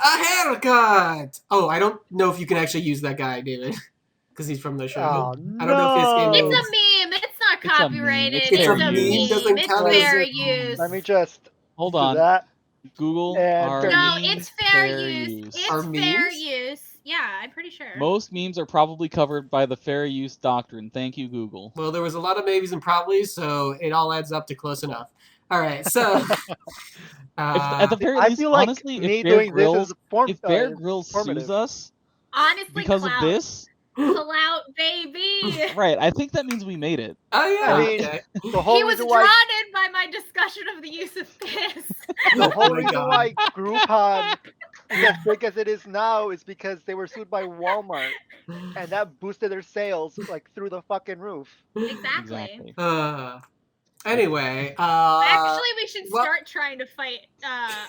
A haircut! Oh, I don't know if you can actually use that guy, David. Because he's from the show. Oh, I don't know if his game It's is... a meme. It's not It's a meme. copyrighted. It's It's fair a meme, use. doesn't It's count as fair a- use. Let me just Hold do on. that. Google And are fair No, memes it's fair use. use. It's Are fair memes? use. Yeah, I'm pretty sure. Most memes are probably covered by the fair use doctrine. Thank you, Google. Well, there was a lot of maybes and probablys, so it all adds up to close enough. All right, so... At the very I least, feel like honestly, me if Bear doing Grylls, this is if Bear Grylls formative. sues us Honestly, because clout. of this, Clout, baby. right? I think that means we made it. Oh, yeah. I mean, okay. the whole He was reason drawn why in by my discussion of the use of piss. the whole Oh my reason God. why Groupon is as big as it is now is because they were sued by Walmart, and that boosted their sales like through the fucking roof. Exactly. Anyway, Actually, we should well- start trying to fight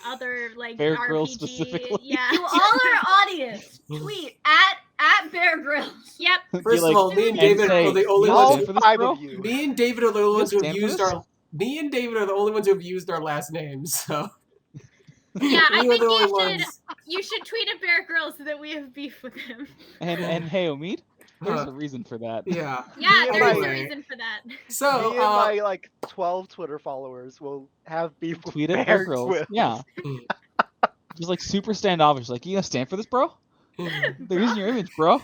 other like Bear RPG. Grylls specifically. Yeah. To all our audience, tweet at Bear Grylls. Yep. First Be of all, me and David say, are the only "You ones. All stand for this, five bro?" of you. Me and David are the only ones who have stand for used this? our. Me and David are the only ones who have used our last names. So Yeah, I we were think the only ones. you should tweet at Bear Grylls so that we have beef with him. And hey, Omid, there's Huh. a reason for that. Yeah. Yeah, and there is a my- reason for that. So Me and my like 12 Twitter followers will have beef with Tweet at Bear Bear Grylls. Grylls. Yeah. Just like super standoffish. Like, you gonna stand for this, bro? They're using your image, bro.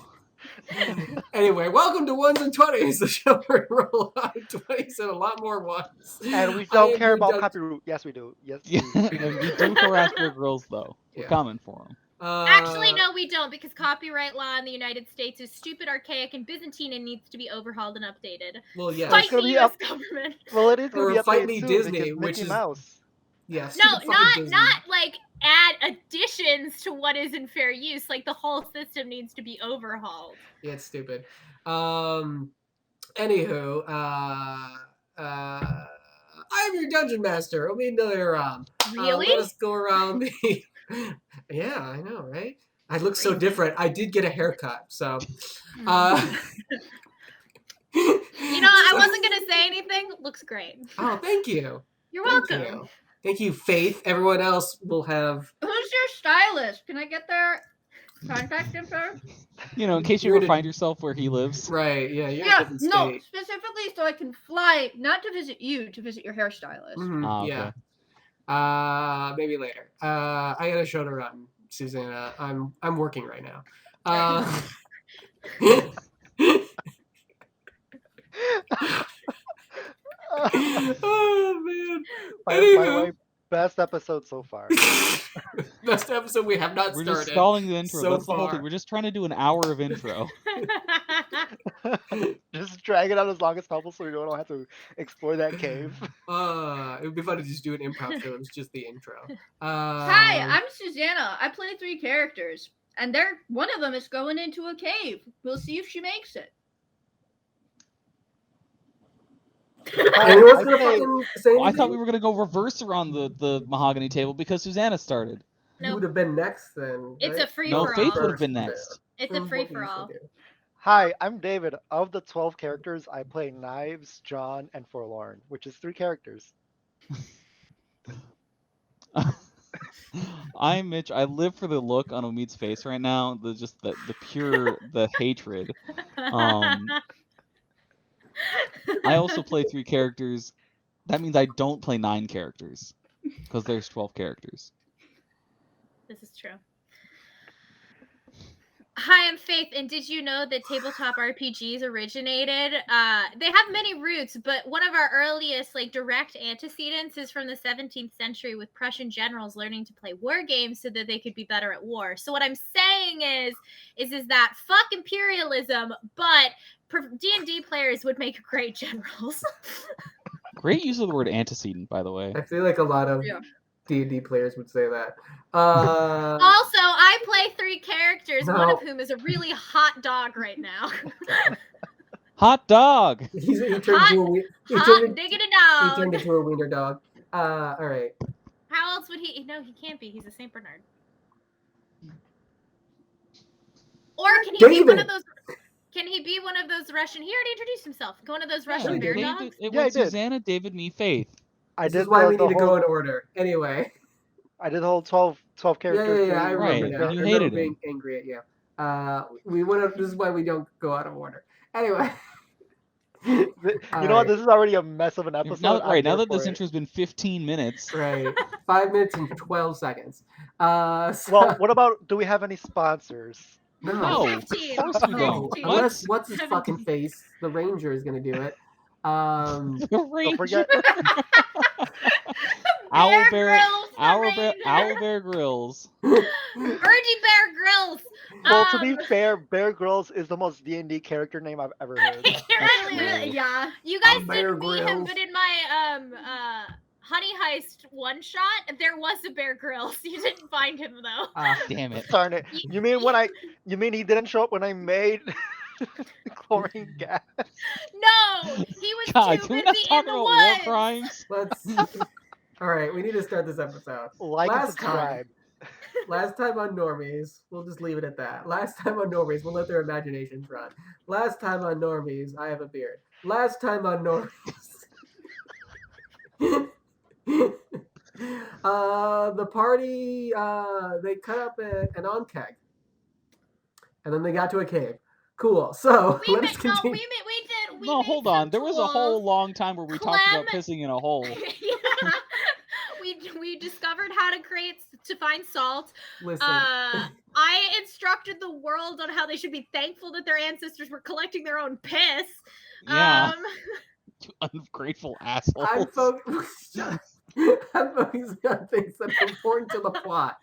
Anyway, welcome to Ones and Twenties, the show where we roll a lot of 20s and a lot more ones. And we I don't am care your about Doug- copyright. Yes, we do. Yes, we Yeah, do. and we do harass Bear Grylls, though. We're Yeah. coming for them. Actually, no, we don't, because copyright law in the United States is stupid, archaic, and Byzantine and needs to be overhauled and updated. Well, yeah. Fight gonna the be U.S. up- government. Well, it is Or going to be Fight updated Me soon Disney, because which Mickey is- Mouse. Yeah. No, stupid fucking not Disney. like add additions to what is in fair use. Like the whole system needs to be overhauled. Yeah, it's stupid. Anywho, I'm your dungeon master, Omid Niliram. Really? Let us go around the. Yeah, I know, right? I look so different. I did get a haircut, so. You know, I wasn't gonna say anything. Looks great. Oh, thank you. You're Thank welcome. you. Thank you, Faith. Everyone else will have. Who's your stylist? Can I get their contact info? You know, in case you You're ever gonna- find yourself where he lives. Right, yeah, you're in a Yeah, different no, state. specifically so I can fly, not to visit you, to visit your hairstylist. Mhm, Ah, okay. yeah. Maybe later. I got a show to run, Susanna. I'm working right now. Oh man. By Anywho. the way, best episode so far. Best episode we have not We're started. just stalling the intro. so That's the whole far. thing. We're just trying to do an hour of intro. Just drag it out as long as possible so we don't have to explore that cave. It would be fun to just do an improv show. It was just the intro. Hi, I'm Susanna. I play 3 characters, and one of them is going into a cave. We'll see if she makes it. Anyone's gonna fucking say I thought we anything? were gonna go reverse around the mahogany table because Susanna started. Who No, would have been next then? it's right? a free No, for Faith all. would have been next. It's What a free do for you all. do? Hi, I'm David. Of the 12 characters, I play Knives, John, and Forlorn, which is 3 characters. I'm Mitch. I live for the look on Omid's face right now. The pure the hatred. I also play 3 characters. That means I don't play 9 characters because there's 12 characters. This is true. Hi, I'm Faith, and did you know that tabletop RPGs originated? They have many roots, but one of our earliest, like, direct antecedents is from the 17th century with Prussian generals learning to play war games so that they could be better at war. So what I'm saying is that fuck imperialism, but D&D players would make great generals. Great use of the word antecedent, by the way. I feel like a lot of Yeah. D&D players would say that. Also, I play 3 characters, one No. of whom is a really hot dog right now. Hot dog. he turned Hot- into a he Hot turned, diggity he dog. turned into a wiener dog. All right. How else would he? No, he can't be. He's a Saint Bernard. Or can he be one David! of those? Can he be one of those Russian? He already introduced himself. One of those Russian he bear did. dogs. It Yeah, was I did. Susanna, David, me, Faith. I This did is why we the need to go whole- in order. Anyway. I did the whole 12 12 characters. Yeah. I Right, remember now. and you I hated remember being him. angry at you. We went up. This is why we don't go out of order. Anyway. You All know what? right. This is already a mess of an episode. Now I'm that here this for it. intro's been 15 minutes. Right. 5 minutes and 12 seconds. So, Well, what about? Do we have any sponsors? No, 15. of course we don't. 16. What? Unless what's his fucking face? The Ranger is gonna do it. The Don't Ranger. forget. Bear Grylls, the Ranger. Owlbear Grills. Birdie Bear Grylls. Well, to be fair, Bear Grylls is the most D&D character name I've ever heard. It That's really is. true. Yeah. You guys I'm Bear didn't meet him, Grylls. but in my Honey Heist one shot, there was a Bear Grylls. You didn't find him though. Damn it. Darn it! You mean he didn't show up when I made chlorine gas? No, he was God, too can we busy not in talk the about war woods. crimes? Let's. All right, we need to start this episode. Like and Last subscribe. Last time on Normies, we'll just leave it at that. Last time on Normies, we'll let their imaginations run. Last time on Normies, I have a beard. Last time on Normies. The party, they cut up an on-keg. And then they got to a cave. Cool. So, let us continue. we did. No, made hold some on. There was a whole tools. long time where we talked about Clem- pissing in a hole. Yeah. We discovered how to find salt. Listen. I instructed the world on how they should be thankful that their ancestors were collecting their own piss. Yeah. You ungrateful assholes. I'm focusing on things that are important to the plot.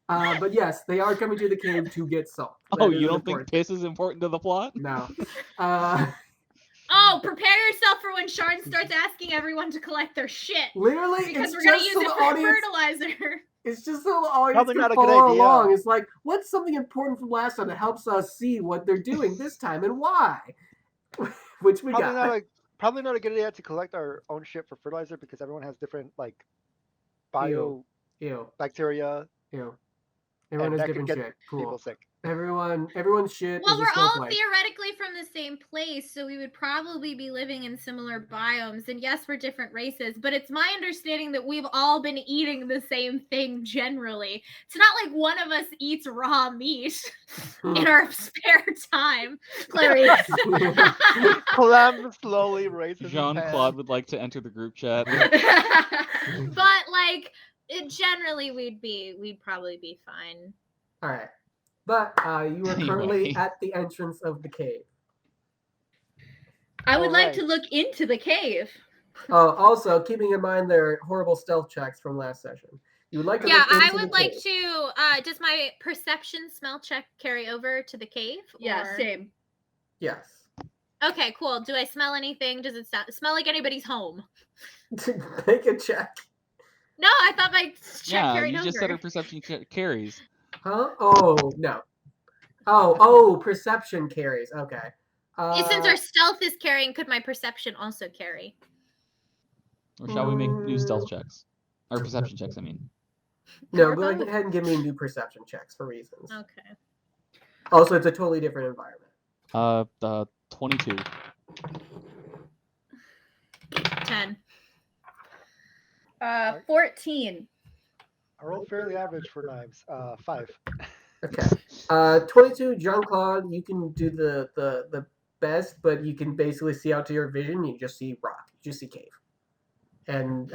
But yes, they are coming to the cave to get salt. Oh, That is you don't important. think piss is important to the plot? No. Oh, prepare yourself for when Sharn starts asking everyone to collect their shit. Literally, Because it's we're going to just use so it the for audience. fertilizer. It's just so the audience Probably can not a good follow idea. along. It's like, what's something important from last time that helps us see what they're doing this time and why? Which we got. Probably not a good idea to collect our own shit for fertilizer because everyone has different bio Ew. bacteria. Everyone and has that could different get shit. people Cool. sick. Everyone's shit Well, is a we're all snowflake. theoretically from the same place, so we would probably be living in similar biomes. And yes, we're different races, but it's my understanding that we've all been eating the same thing generally. It's not like one of us eats raw meat in our spare time. Clarice. Clem slowly raises his hand. Jean-Claude would like to enter the group chat. But generally we'd probably be fine. All right. But you are currently Anyway. at the entrance of the cave. I would like Alright. to look into the cave. Also, keeping in mind their horrible stealth checks from last session. You would like to Yeah, look into I would the like cave. to. Does my perception smell check carry over to the cave? Yeah, or- same. Yes. Okay, cool. Do I smell anything? Does it smell like anybody's home? Make a check. No, I thought my check Yeah, carried you over. just said her perception carries. Huh? Oh, no. Oh, perception carries. Okay. Since our stealth is carrying, could my perception also carry? Or shall we make new stealth checks? Or perception checks, I mean. No, Or go both. ahead and give me new perception checks for reasons. Okay. Also, it's a totally different environment. 22. 10. 14. I rolled fairly average for knives. 5. Okay. 22, Jean-Claude, you can do the best, but you can basically see out to your vision. You just see rock. You just see cave. And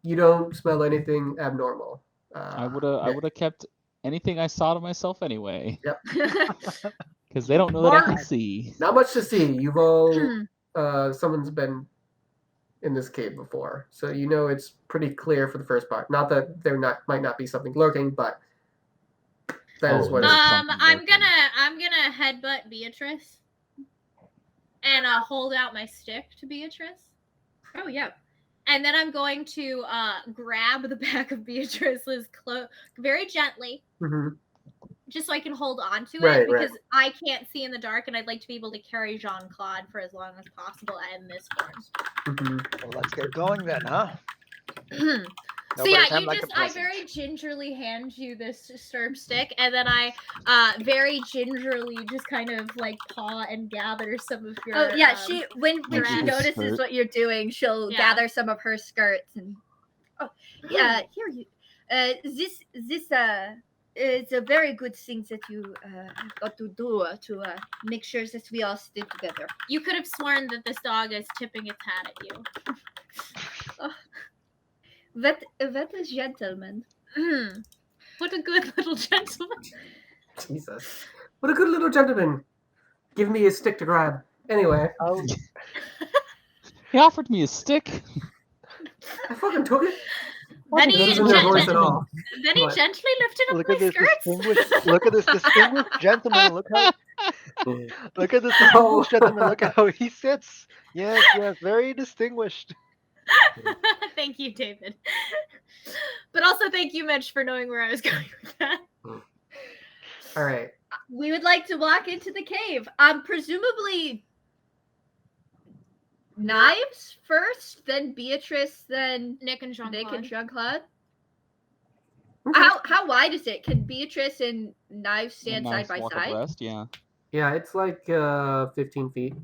you don't smell anything abnormal. I would have kept anything I saw to myself anyway. Yep. Because they don't know that I can see. Not much to see. You've all someone's been in this cave before, so you know it's pretty clear for the first part. Not that there might not be something lurking, but that is what it is. something I'm lurking. gonna headbutt Beatrice and hold out my stick to Beatrice. Oh, yeah. And then I'm going to grab the back of Beatrice's cloak very gently, Mhm. just so I can hold on to Right, it, right. because I can't see in the dark, and I'd like to be able to carry Jean-Claude for as long as possible in this form. Mhm. Well, let's get going then, huh? So yeah, I very gingerly hand you this stirb stick, and then I very gingerly just kind of paw and gather some of your. Oh, yeah. When your she ass. notices Skirt. what you're doing, she'll Yeah. gather some of her skirts and. Oh, yeah. Here you. This is a very good thing that you have got to do to make sure that we all stay together. You could have sworn that this dog is tipping its hat at you. That is gentleman. What a good little gentleman. Jesus. What a good little gentleman. Give me a stick to grab. Anyway, Oh, He offered me a stick. I fucking took it. Then That he, doesn't have a voice at gently, all. then he What? gently lifted up look my at this skirts. distinguished gentleman. Look at this Oh. distinguished gentleman. Look at how he sits. Yes, very distinguished. Thank you, David. But also thank you, Mitch, for knowing where I was going with that. All right. We would like to walk into the cave. Presumably Knives first, then Beatrice, then Nick and Jean-Claude. Nick and Jean-Claude. Okay. How wide is it? Can Beatrice and Knives stand side Nice by walk side? abreast, yeah. Yeah, it's like 15 feet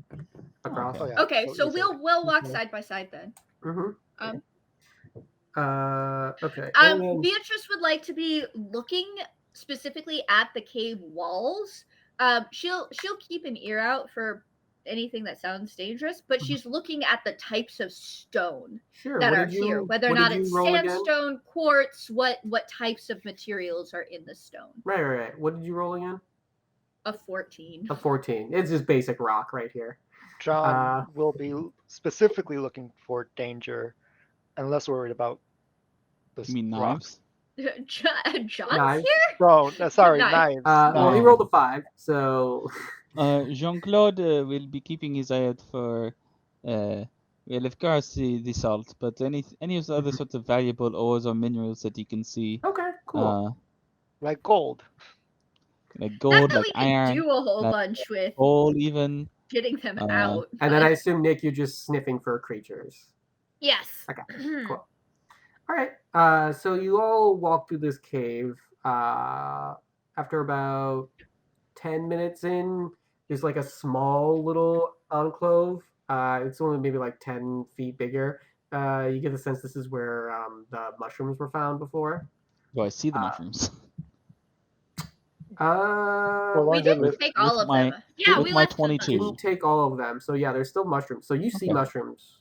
across. Okay. Okay, so it's we'll walk okay. side by side then. Mm-hmm. Okay. Beatrice would like to be looking specifically at the cave walls. She'll keep an ear out for anything that sounds dangerous, but she's looking at the types of stone Sure. that what are did you- here, whether or what not did you it's roll again? sandstone, quartz, what types of materials are in the stone. Right. What did you roll again? A 14. A 14. It's just basic rock right here. John will be specifically looking for danger, and less worried about this. You mean rock. knives? John's Knives. here? Oh, sorry, Knives. knives. Well, he No. rolled a 5, so Jean-Claude will be keeping his eye out for, well, of course, the salt, but any of the other sorts of valuable ores or minerals that you can see. okay, cool. Like gold. Like Not gold, that like we can iron, do a whole like bunch with coal, even. getting them Uh, out. And then but- I assume, Nick, you're just sniffing for creatures. Yes. Okay, cool. All right. So you all walk through this cave. After about 10 minutes in, there's like a small little enclave. It's only maybe like 10 feet bigger. You get the sense this is where the mushrooms were found before. Do I see the mushrooms? Well, we long did didn't live take all with of my- them. Yeah, With we my left some 22. didn't take all of them, so yeah, there's still mushrooms. So you see Okay. mushrooms.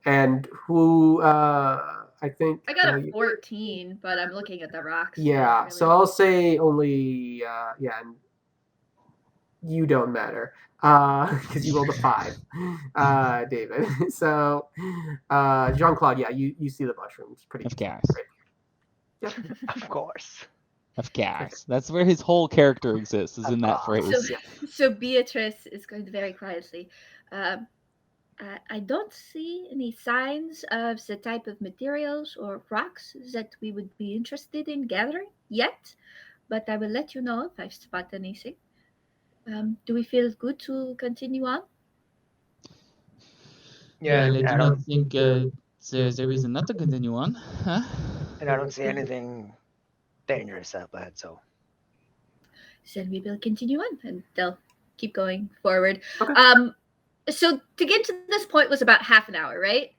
And who I think I got a 14, but I'm looking at the rocks. yeah, Really. so I'll say only yeah, and you don't matter. Because you rolled a 5, David. So Jean-Claude, yeah, you see the mushrooms pretty Of course. Yep. Of course. Of course. That's where his whole character exists, is in that phrase. So Beatrice is going to very quietly. I don't see any signs of the type of materials or rocks that we would be interested in gathering yet, but I will let you know if I spot anything. Do we feel good to continue on? Yeah, Well, I and do not think there's a reason not to continue on. Huh? and I don't see anything dangerous up ahead, so. Then we will continue on, and they'll keep going forward. Okay. So to get to this point was about half an hour, right?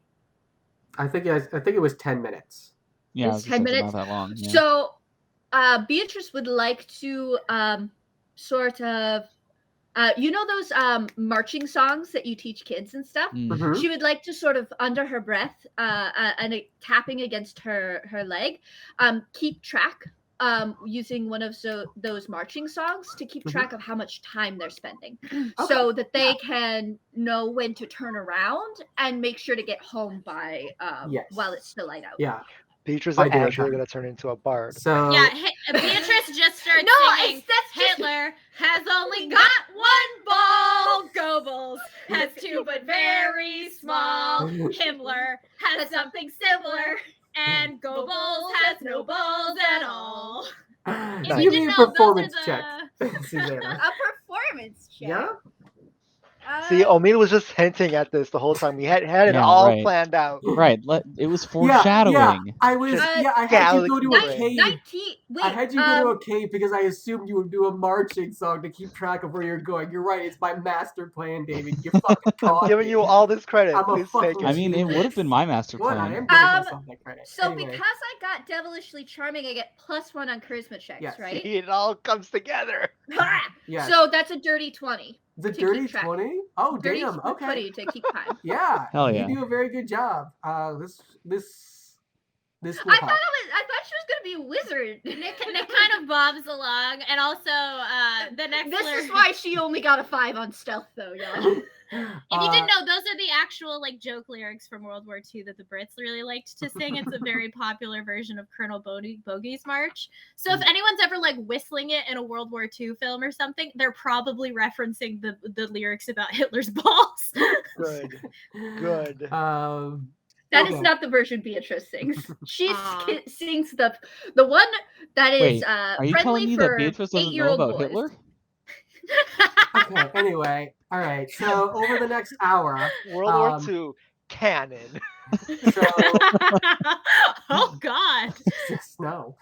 I think it was 10 minutes. Yeah, It's I was 10 gonna say, minutes. not that long. Yeah. So Beatrice would like to sort of you know those marching songs that you teach kids and stuff? Mhm. She would like to sort of under her breath and tapping against her leg keep track using one of those marching songs to keep track of how much time they're spending so that they can know when to turn around and make sure to get home by Yes. while it's still light out. Yeah. Beatrice I is do that actually time. going to turn into a bard. So Yeah, Beatrice just started singing. that's just Hitler has only got one ball. Goebbels has two, but very small. Himmler has something similar, and Goebbels has no balls at all. If give you me didn't a know, those are performance the. check, Susanna. a performance check. Yeah. See, Omin was just hinting at this the whole time. We had it Yeah, all right. planned out. Right. It was Yeah, foreshadowing. I was. Just Yeah, I had you go to a galaxy brain. cave. 19. Wait. I had you go to a cave because I assumed you would do a marching song to keep track of where you're going. You're right. It's my master plan, David. You fucking caught I'm giving me. you all this credit. I'm a Please take fucking I it. mean, it would have been my master What? I plan. am giving myself that credit. So Anyway, because I got devilishly charming, I get +1 on charisma checks, Yes. right? See, it all comes together. yeah. So that's a dirty 20. The to dirty keep track. 20? Oh, Dirty damn. Okay. 20 to keep time. Yeah. Hell yeah. You do a very good job. This will I help. thought she was gonna be a wizard. Nick kind of bobs along, and also the next. This is why she only got a 5 on stealth, though, y'all. If you didn't know, those are the actual like joke lyrics from World War II that the Brits really liked to sing. It's a very popular version of Colonel Bogey's March. So if anyone's ever like whistling it in a World War II film or something, they're probably referencing the lyrics about Hitler's balls. Good. Good. That Okay. is not the version Beatrice sings. She Aw. sings the one that is Wait, are you telling friendly me for that Beatrice doesn't know 8-year-old about boys. Hitler? Okay, anyway. All right. So over the next hour, World War II canon. so Oh God. just no.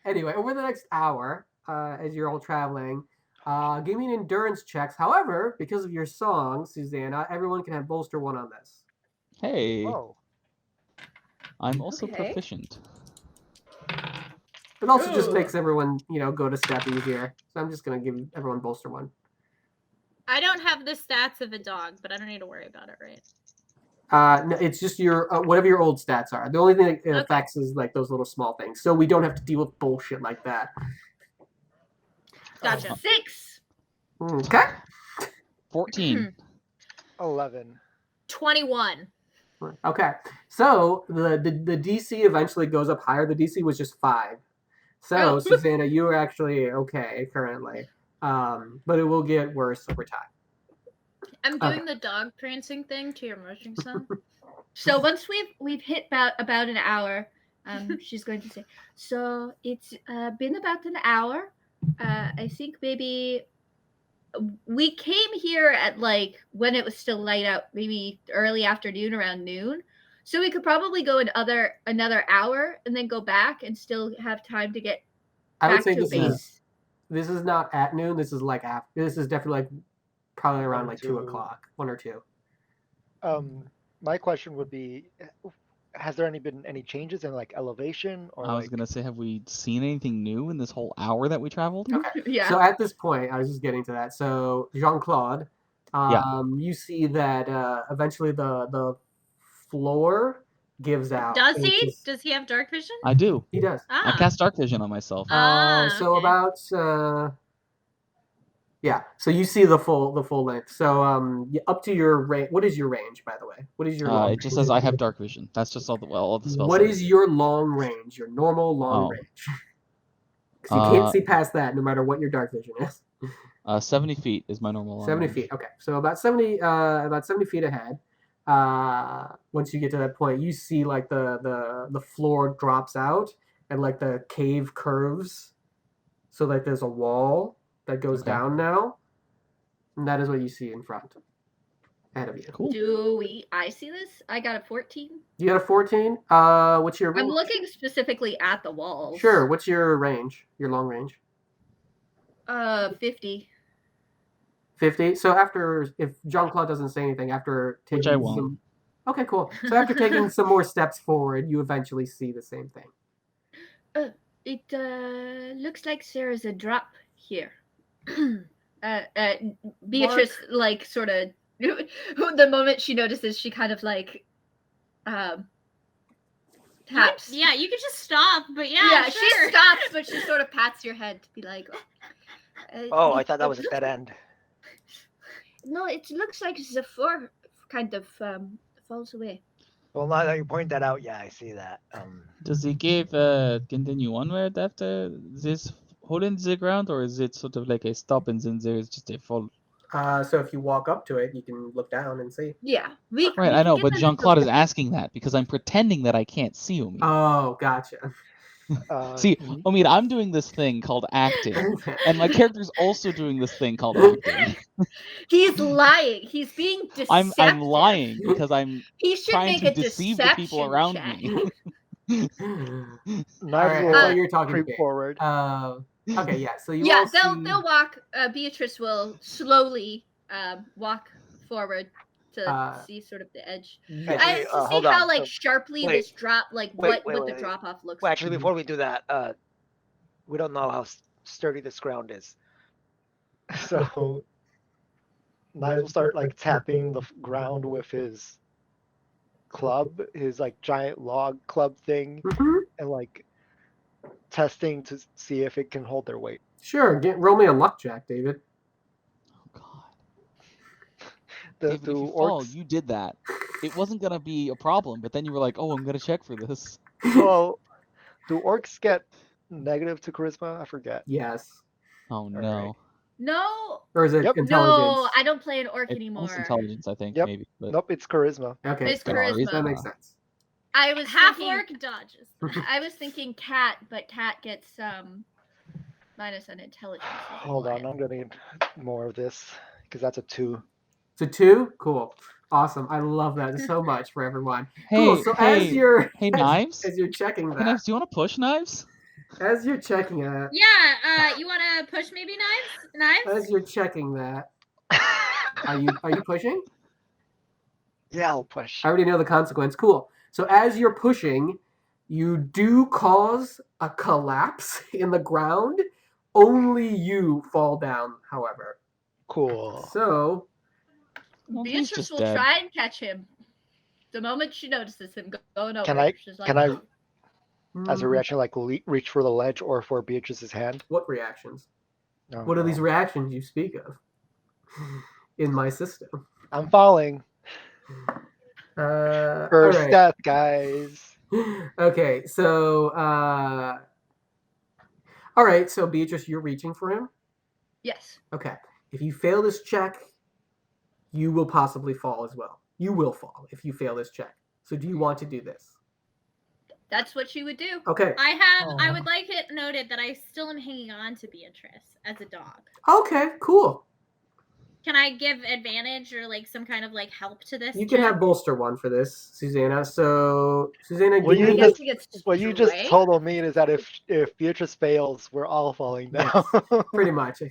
Anyway, over the next hour, as you're all traveling, give me an endurance checks. However, because of your song, Susanna, everyone can have bolster 1 on this. Hey, Oh. I'm also Okay. proficient. It also just Ooh. makes everyone, go to step easier. So I'm just gonna give everyone bolster 1. I don't have the stats of a dog, but I don't need to worry about it, right? No, it's just your whatever your old stats are. The only thing that Okay. affects is like those little small things. So we don't have to deal with bullshit like that. Gotcha. 6. Okay. 14. 11. 21. Okay. So the DC eventually goes up higher. The DC was just 5. So Oh. Susanna, you are actually okay currently. But it will get worse over time. I'm doing the dog prancing thing to your marching song. So once we've hit about an hour, she's going to say, so it's been about an hour. I think maybe we came here at like when it was still light out, maybe early afternoon, around noon. So we could probably go another hour and then go back and still have time to get I would back say to base. this is not at noon. This is like after. This is definitely like probably around like 2 2. o'clock, 1 or 2. My question would be, has there been any changes in like elevation or I was like gonna say, have we seen anything new in this whole hour that we traveled? Okay. Yeah. So at this point, I was just getting to that. So Jean-Claude, you see that eventually the floor gives out. Does and he? it's just- Does he have dark vision? I do. He does. I cast dark vision on myself. So okay. about yeah. So you see the full length. So up to your range. What is your range, by the way? What is your long It just says I have dark vision. That's just all the spell What says. is your long range? Your normal long Oh. range. Because you can't see past that, no matter what your dark vision is. 70 feet is my normal long 70 range. feet. Okay, so about 70 feet ahead. Once you get to that point, you see like the floor drops out and like the cave curves, so like there's a wall that goes Okay. down now, and that is what you see in front, ahead of you. Cool. I see this? I got a 14. You got a 14. What's your? I'm looking specifically at the walls. Sure. What's your range? Your long range? 50. 50. So after, if Jean-Claude doesn't say anything, after taking Which I won't. some. Okay, cool. So after taking some more steps forward, you eventually see the same thing. It looks like there is a drop here. Beatrice, like, sort of, the moment she notices, she kind of like taps. Yeah, you could just stop, but yeah, Yeah, sure. she stops, but she sort of pats your head to be like, Oh, I thought that was a dead end. No, it looks like the floor kind of falls away. Well, now that you point that out, yeah, I see that. Does he give continue onward after this hole in the ground, or is it sort of like a stop and then there's just a fall? So if you walk up to it, you can look down and see. Yeah, Right, we I know, can but get Jean-Claude is asking that because I'm pretending that I can't see him. Oh, gotcha. See, I mean, I'm doing this thing called acting, and my character's also doing this thing called acting. He's lying. He's being deceptive. I'm lying because I'm He should trying make to a deceive the people deception around check. me. Knives will so you're talking creep big. forward. Okay, yeah. So you Yeah, all they'll walk. Beatrice will slowly walk forward to see sort of the edge. Yeah. I to see hold how on. like sharply Wait. this drop, like Wait, what wait, the wait. drop off looks Well, like. actually, before we do that, we don't know how sturdy this ground is. So Knives will start like tapping the ground with his club, his like giant log club thing, Mhm. and like testing to see if it can hold their weight. Sure. Roll me a luck check, David. Oh God. The David, if you fall, orcs. you did that. It wasn't gonna be a problem, but then you were like, "Oh, I'm gonna check for this." Well, do orcs get negative to charisma? I forget. Yes. Oh no. right. No, Or is it Yep. intelligence? no, I don't play an orc It's anymore. intelligence, I think, Yep. maybe. But Nope, it's charisma. Okay. It's that charisma. makes sense. I was Half thinking, orc dodges. I was thinking cat, but cat gets minus an intelligence. Hold on, I'm gonna need more of this because that's a 2. So 2? Cool. Awesome. I love that so much for everyone. hey, Cool. So hey, as you're hey, Knives. as you're checking Hey, that, Knives, do you want to push Knives? as you're checking that, Yeah, you want to push maybe Knives? as you're checking that, are you pushing? Yeah, I'll push. I already know the consequence. Cool. So as you're pushing, you do cause a collapse in the ground. Only you fall down, however. Cool. So Well, he's Beatrice just will dead. try and catch him. The moment she notices him going over, Can I- she's like, can I- As a mm, reaction, like reach for the ledge or for Beatrice's hand. what reactions? Oh, What are these no. reactions you speak of in my system? I'm falling. All First right. death, guys. Okay, so all right, so Beatrice, you're reaching for him. yes. Okay, if you fail this check, you will possibly fall as well. You will fall if you fail this check. So, do you want to do this? That's what she would do. Okay. I would like it noted that I still am hanging on to Beatrice as a dog. Okay. Cool. Can I give advantage or like some kind of like help to this? You can check? have bolster 1 for this, Susanna. So, Susanna, Well, give you me. just- She gets What you just strength? told me is that if Beatrice fails, we're all falling down. Pretty much.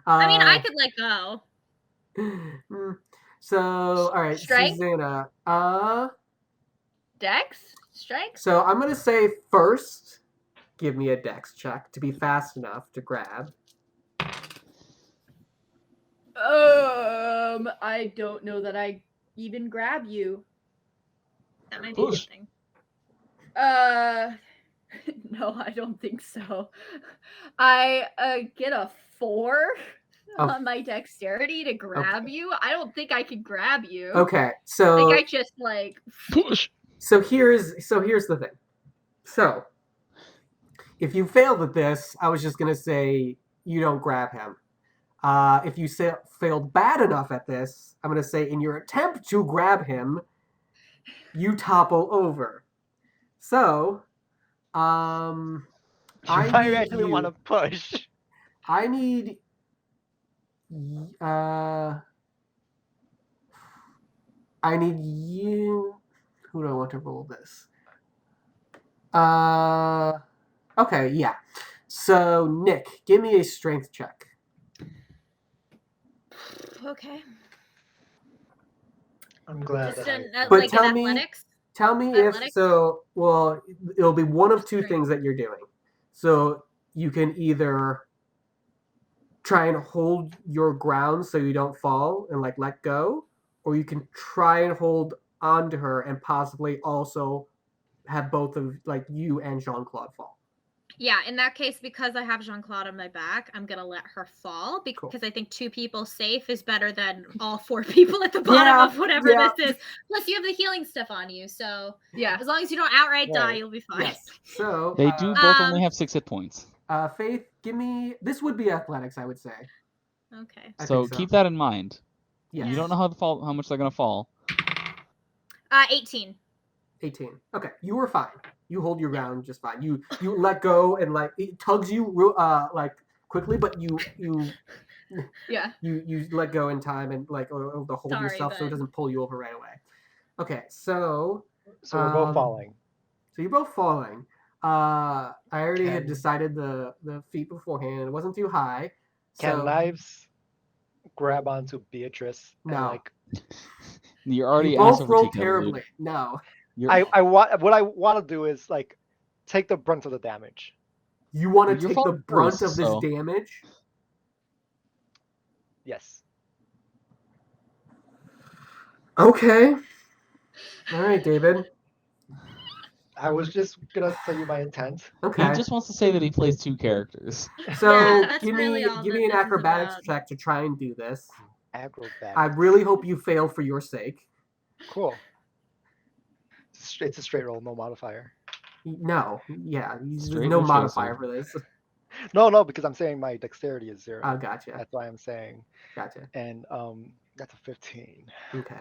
I mean, I could let go. So, all right, Strength? Susanna. Dex? Strength? So I'm gonna say first, give me a dex check to be fast enough to grab. I don't know that I even grab you. That might be a good Push. thing. No, I don't think so. I get a 4 Oh. on my dexterity to grab you. I don't think I can grab you. Okay, I so think I just like Push. so here's the thing. So if you failed at this, I was just gonna say you don't grab him. If you failed bad enough at this, I'm gonna say in your attempt to grab him, you topple over. So, I You might need actually you- want to push. I need you. Who do I want to roll this? Okay, yeah. So Nick, give me a strength check. Okay. I'm glad Just that I. But like tell in me- athletics. Tell me if Athletics? so. Well, it'll be one of two Strength. things that you're doing. So you can either try and hold your ground so you don't fall and like let go, or you can try and hold onto her and possibly also have both of like you and Jean-Claude fall. Yeah, in that case, because I have Jean-Claude on my back, I'm gonna let her fall because Cool. I think 2 people safe is better than all 4 people at the bottom Yeah, of whatever yeah. this is. Plus, you have the healing stuff on you, so yeah. as long as you don't outright die, Right. you'll be fine. Yes. So They do both only have 6 hit points. Faith, give me. This would be athletics, I would say. Okay. I So think so. keep that in mind. Yes. You don't know how much they're gonna fall. 18. 18. Okay, you were fine. You hold your ground just fine. You let go and like it tugs you like quickly, but you Yeah. you let go in time and like able to hold Sorry, yourself so it bud. doesn't pull you over right away. Okay, so So we're both Um, falling. so you're both falling. I already had Can- decided the feat beforehand. It wasn't too high. Can So Knives grab onto Beatrice and No. like You're already you ass both over rolled tea kettle, dude. terribly. No, You're, what I want to do is like take the brunt of the damage. you want Well, to you're take the falling brunt first, of this so- damage. Yes. Okay. All right, David. I was just gonna tell you my intent. He Okay. just wants to say that he plays 2 characters. So Yeah, that's give really me all give that me an this is acrobatics about. check to try and do this. Acrobatics. I really hope you fail for your sake. Cool. It's a straight roll, no modifier. No, yeah, there's Straight no no modifier chaser. for this. No, because I'm saying my dexterity is 0. Oh, gotcha, That's why I'm saying. gotcha. And that's a 15. Okay.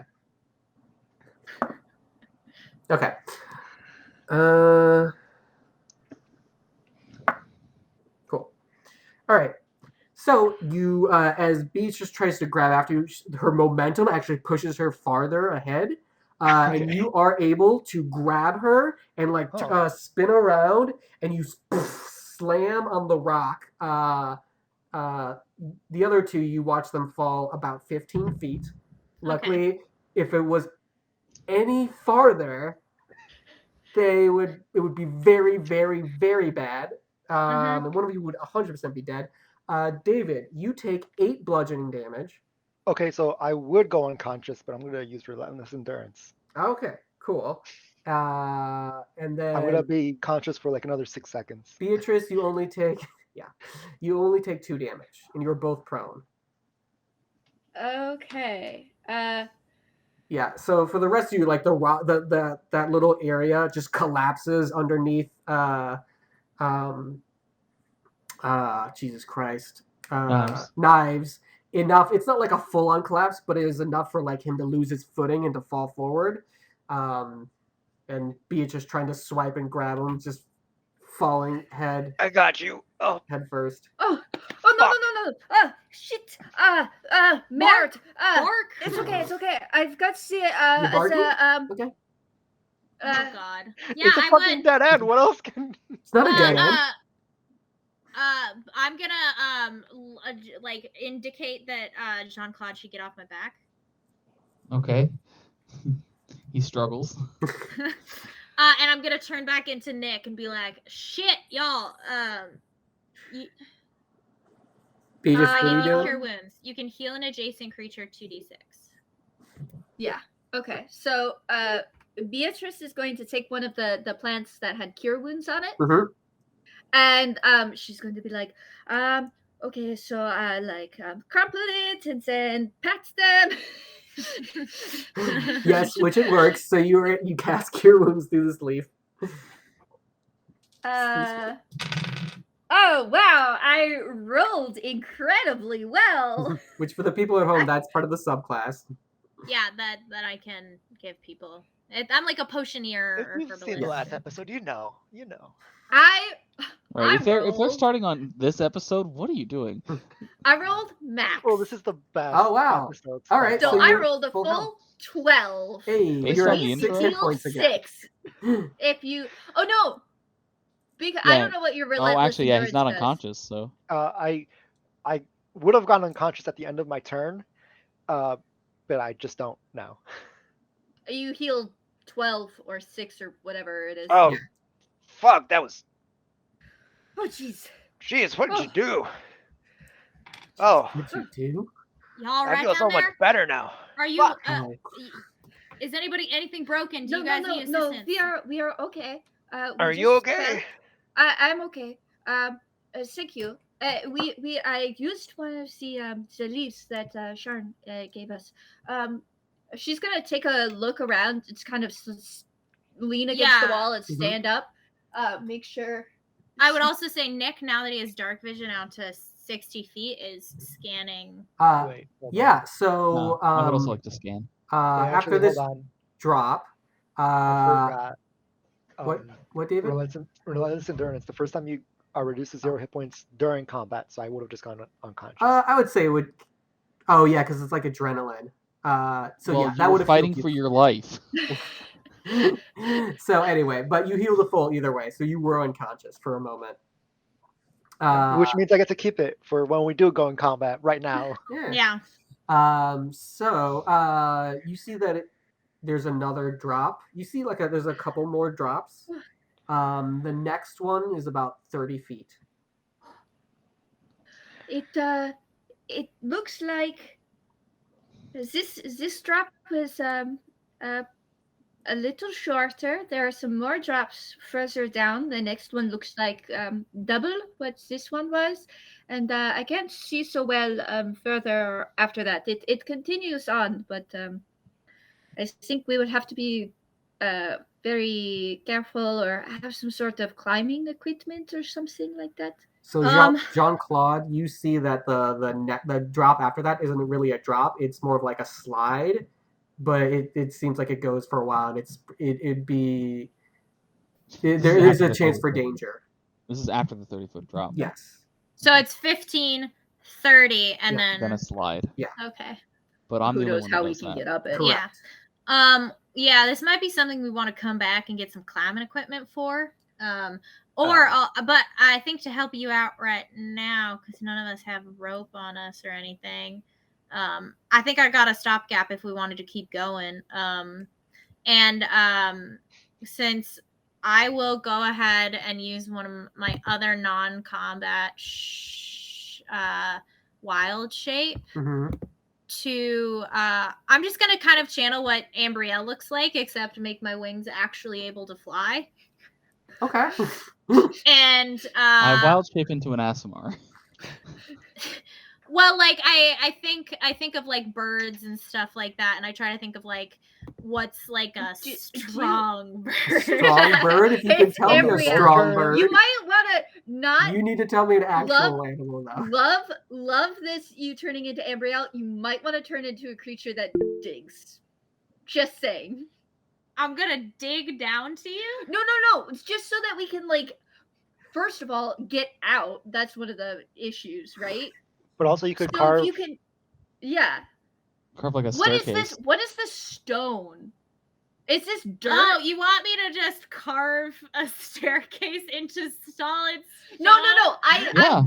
Okay. Cool. All right. So you, as Beatrice tries to grab after you, her momentum actually pushes her farther ahead, and Okay. you are able to grab her and like Oh. spin around, and you slam on the rock. The other two, you watch them fall about 15 feet. Luckily, if it was any farther, it would be very, very, very bad. And one of you would 100% be dead. David, you take 8 bludgeoning damage. Okay, so I would go unconscious, but I'm gonna use relentless endurance. Okay, cool. And then I'm gonna be conscious for like another 6 seconds. Beatrice, you only take 2 damage, and you're both prone. Okay. Yeah. So for the rest of you, like that little area just collapses underneath. Jesus Christ. Knives. Enough. It's not like a full-on collapse, but it is enough for like him to lose his footing and to fall forward. And Beatrice trying to swipe and grab him, just falling head I got you. Oh, first. Oh no. Shit. Merit. Bark. It's okay. I've got to see You're as barking? a Okay. Oh God. Yeah, It's a I fucking would. dead end. What else can? It's not a dead end. I'm gonna like indicate that Jean-Claude should get off my back. Okay. He struggles. And I'm gonna turn back into Nick and be like, "Shit, y'all. Beatrice, I what are give you you doing? cure wounds. You can heal an adjacent creature 2d6. Yeah. Okay. So Beatrice is going to take one of the plants that had cure wounds on it, Mm-hmm. and she's going to be like, okay, so I like crumple it and then pat them. Yes, which it works. So you cast cure wounds through this leaf. Oh wow! I rolled incredibly well. Which for the people at home, that's part of the subclass. Yeah, that I can give people. I'm like a potioneer if or you've seen the herbalist. last episode, you know. Right, if they're rolled- starting on this episode, what are you doing? I rolled max. Well, this is the best. Oh, wow. Episode All right, So so I you're rolled a full full health. 12. Hey, Based you're on at the 6 intro? hit points again. 6. If you, oh no, because I Yeah. don't know what your Oh, relentless actually, yeah, he's not endurance does. unconscious, so. I would have gone unconscious at the end of my turn, but I just don't now. You healed 12 or 6 or whatever it is. Oh, fuck! That was. Oh jeez. Jeez, what did you do? Oh, What'd you do? Y'all I right feel down so much there? better now. Are you? Fuck. Oh, Is anything broken? Do No, you guys no, need no. assistance? We are okay. We Are you just, okay? I'm okay. Thank you. I used one of the leaves that Sharon gave us. She's gonna take a look around. It's kind of lean against the Yeah. wall and stand up. Make sure. I would also say Nick, now that he has dark vision out to 60 feet, is scanning. Wait. hold on. yeah. So I would also like to scan. Yeah, after actually, this hold on. drop, I forgot. what? What, David? Relentless endurance. The first time you are reduced to 0 hit points during combat, so I would have just gone unconscious. I would say it would. Oh yeah, because it's like adrenaline. So well, yeah, you that were would have fighting for your life. So anyway, but you heal the full either way, so you were unconscious for a moment. Which means I get to keep it for when we do go in combat right now. Yeah. So you see that there's another drop. You see there's a couple more drops. The next one is about 30 feet. It looks like this drop was a little shorter. There are some more drops further down. The next one looks like double what this one was, and I can't see so well further after that. It continues on, but I think we would have to be very careful or have some sort of climbing equipment or something like that. So Jean-Claude, you see that the drop after that isn't really a drop. It's more of like a slide, but it seems like it goes for a while, and there is a chance for danger. This is after the 30-foot drop. Yes. So it's 15, 30, and Then a slide. Yeah. Okay. But I'm Who the only knows one how that we does can that. get up it? Correct. Yeah, this might be something we want to come back and get some climbing equipment for. But I think to help you out right now, because none of us have a rope on us or anything, I think I got a stopgap if we wanted to keep going. Since I will go ahead and use one of my other non-combat wild shape to I'm just gonna kind of channel what Ambrielle looks like, except make my wings actually able to fly. Okay. And I wild shape into an Aasimar. well, like I think of like birds and stuff like that, and I try to think of like what's like a strong bird. Strong bird? If you can tell me a strong bird. You might want to not. You need to tell me an actual animal now. Love this. You turning into Ambrielle. You might want to turn into a creature that digs. Just saying. I'm gonna dig down to you? No. It's just so that we can first of all, get out. That's one of the issues, right? But also you could So carve. if you can, yeah. Carve like a What is staircase. this? What is this stone? Is this dirt? Oh, you want me to just carve a staircase into solid stone? No. Yeah.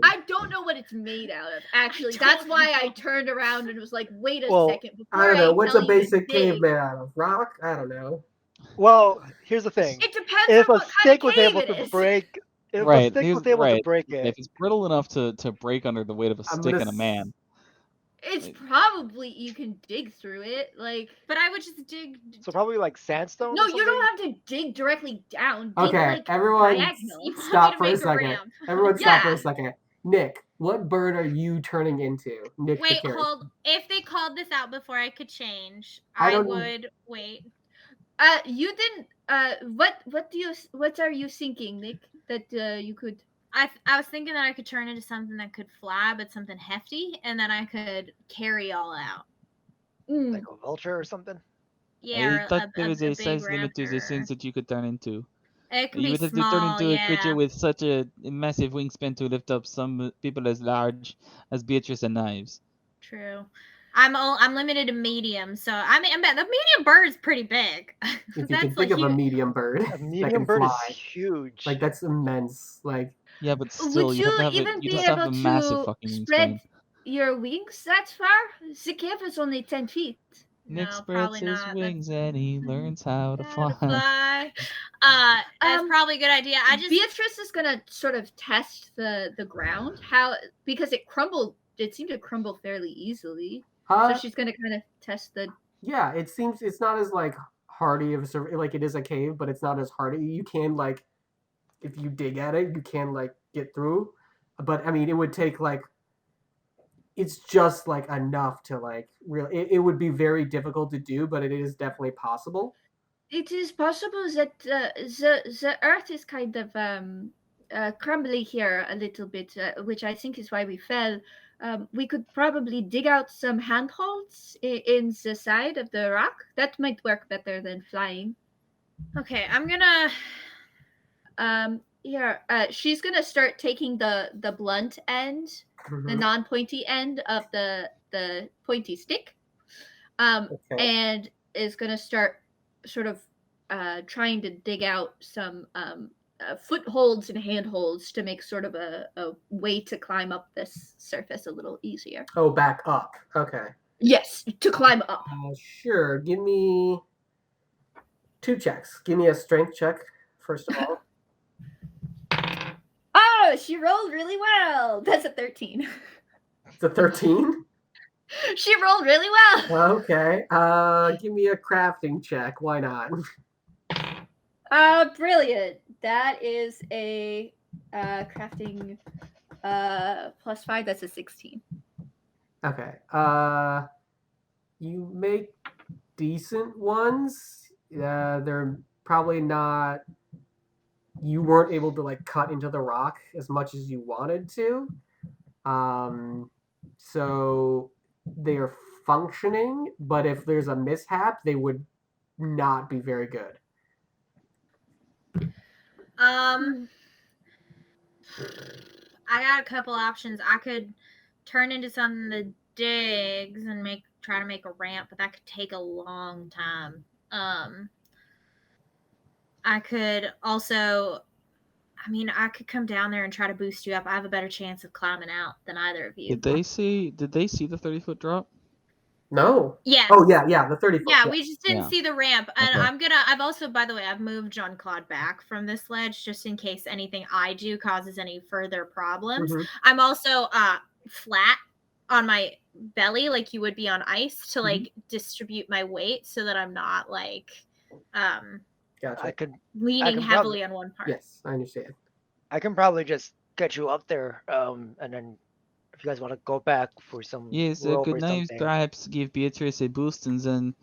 I don't know what it's made out of. Actually, that's why I turned around and was like, "Wait a second." Before I don't know. What's tell a you to basic dig. cave made out of? Rock? I don't know. Well, here's the thing. It depends If on a what stick kind was of cave able it to is. break, if Right, a stick here's- was able right. to break If it, it's brittle enough to break under the weight of a I'm stick gonna and a man. It's probably you can dig through it, But I would just dig. so probably like sandstone. No, or you don't something? have to dig directly down. Dig Okay, everyone diagonal. You want me stop to for a make a second. ramp? Everyone stop for Yeah. a second. Nick, what bird are you turning into? Nick Wait, the character. hold. If they called this out before I could change, I I don't- would wait. You didn't. What are you thinking, Nick? That you could. I was thinking that I could turn into something that could fly, but something hefty, and then I could carry all out. Like a vulture or something. Yeah, I thought there was a big size limit to the raptor. things that you could turn into. It can You be would have small, to turn into yeah. a creature with such a massive wingspan to lift up some people as large as Beatrice and Knives. True. I'm limited to medium, so I mean, the medium bird is pretty big. If you That's can think of a huge. medium bird A that medium can bird fly, is huge. like that's immense. Like Yeah, but still, Would you'd you have to have even you'd be have to have able a massive to fucking spread wingspan. your wings that far? The cave is only 10 feet. Nick No, spreads probably his not. wings and he learns how to How to fly. fly. That's probably a good idea. I just Beatrice is gonna sort of test the ground because it crumbled. It seemed to crumble fairly easily. So she's gonna kind of test the. Yeah, it seems it's not as hardy of like it is a cave, but it's not as hardy. You can if you dig at it, you can get through. But I mean, it would take it's just enough to really. It would be very difficult to do, but it is definitely possible. It is possible that the earth is kind of crumbly here a little bit, which I think is why we fell. We could probably dig out some handholds in the side of the rock. That might work better than flying. Okay, I'm gonna. She's gonna start taking the blunt end, the Mhm. non-pointy end of the pointy stick, Okay. and is gonna start sort of trying to dig out some footholds and handholds to make sort of a way to climb up this surface a little easier. Oh, back up. Okay. Yes, to climb up. Sure. Give me 2 checks. Give me a strength check first of all. Oh, she rolled really well. That's a 13. It's a 13. She rolled really well. Okay. Give me a crafting check. Why not? Brilliant. That is a crafting +5. That's a 16. Okay. You make decent ones. They're probably not. You weren't able to like cut into the rock as much as you wanted to. So they are functioning, but if there's a mishap, they would not be very good. I got a couple options. I could turn into something that digs and try to make a ramp, but that could take a long time. I could also, I could come down there and try to boost you up. I have a better chance of climbing out than either of you. Did they see the 30-foot drop? No. Yeah. Oh yeah, the 30 foot. Yeah, we just didn't see the ramp. And Okay. I've also, by the way, I've moved Jean-Claude back from this ledge just in case anything I do causes any further problems. Mhm. I'm also flat on my belly like you would be on ice to like distribute my weight so that I'm not like Gotcha. leaning can heavily on one part. Yes, I understand. I can probably just get you up there, and then if you guys want to go back for some Yes, rope could or Knives something. perhaps give Beatrice a boost and then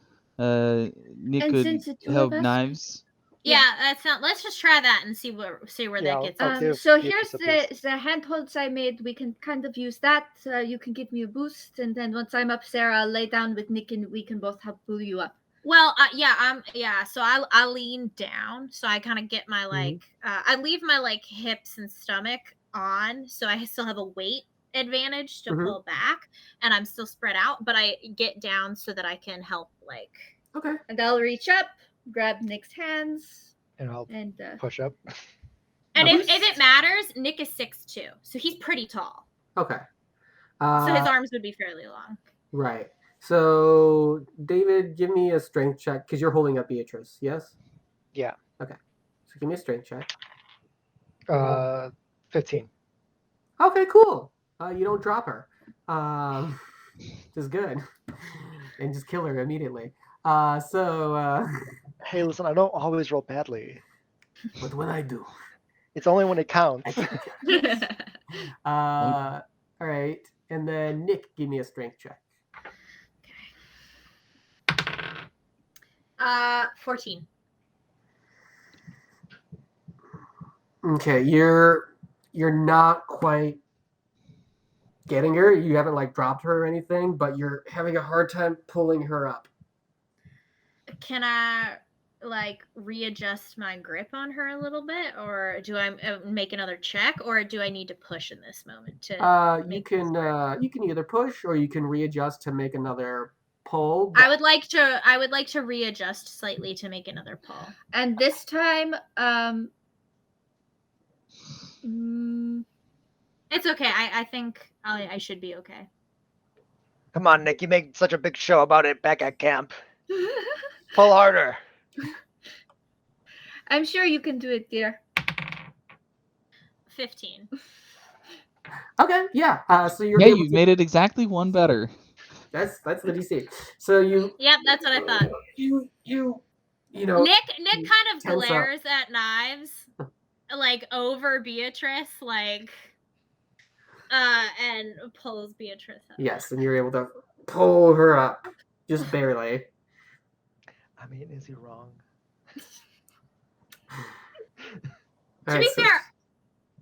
Nick And could since the two help of us- Knives? Yeah, that's not. Let's just try that and see where that gets us. give So Beatrice here's a the handholds I made. We can kind of use that. You can give me a boost, and then once I'm up there, I'll lay down with Nick, and we can both help pull you up. Well, So I lean down, so I kind of get my like. I leave my like hips and stomach on, so I still have a weight advantage to pull back, and I'm still spread out. But I get down so that I can help like. Okay. And I'll reach up, grab Nick's hands, And I'll and push up. And if it matters, Nick is 6'2", so he's pretty tall. Okay. So his arms would be fairly long. Right. So David, give me a strength check because you're holding up Beatrice. Yes. Yeah. Okay. So give me a strength check. 15. Okay, cool. You don't drop her. Which is good. And just kill her immediately. Hey, listen, I don't always roll badly. But when I do, It's only when it counts. all right. And then Nick, give me a strength check. 14. Okay, you're not quite getting her. You haven't like dropped her or anything, but you're having a hard time pulling her up. Can I like readjust my grip on her a little bit, or do I make another check, or do I need to push in this moment to? You can either push or you can readjust to make another pull. I would like to readjust slightly to make another pull. And this time, it's okay. I think I should be okay. Come on, Nick. You made such a big show about it back at camp. Pull harder. I'm sure you can do it, dear. 15. Okay, yeah. So you're Yeah, able you to- made it exactly one better. That's the DC. So you. Yep, that's what I thought. You know. Nick kind of tense up. glares at Knives, like over Beatrice, like, and pulls Beatrice up. Yes, and you're able to pull her up, just barely. I mean, is he wrong? To be fair,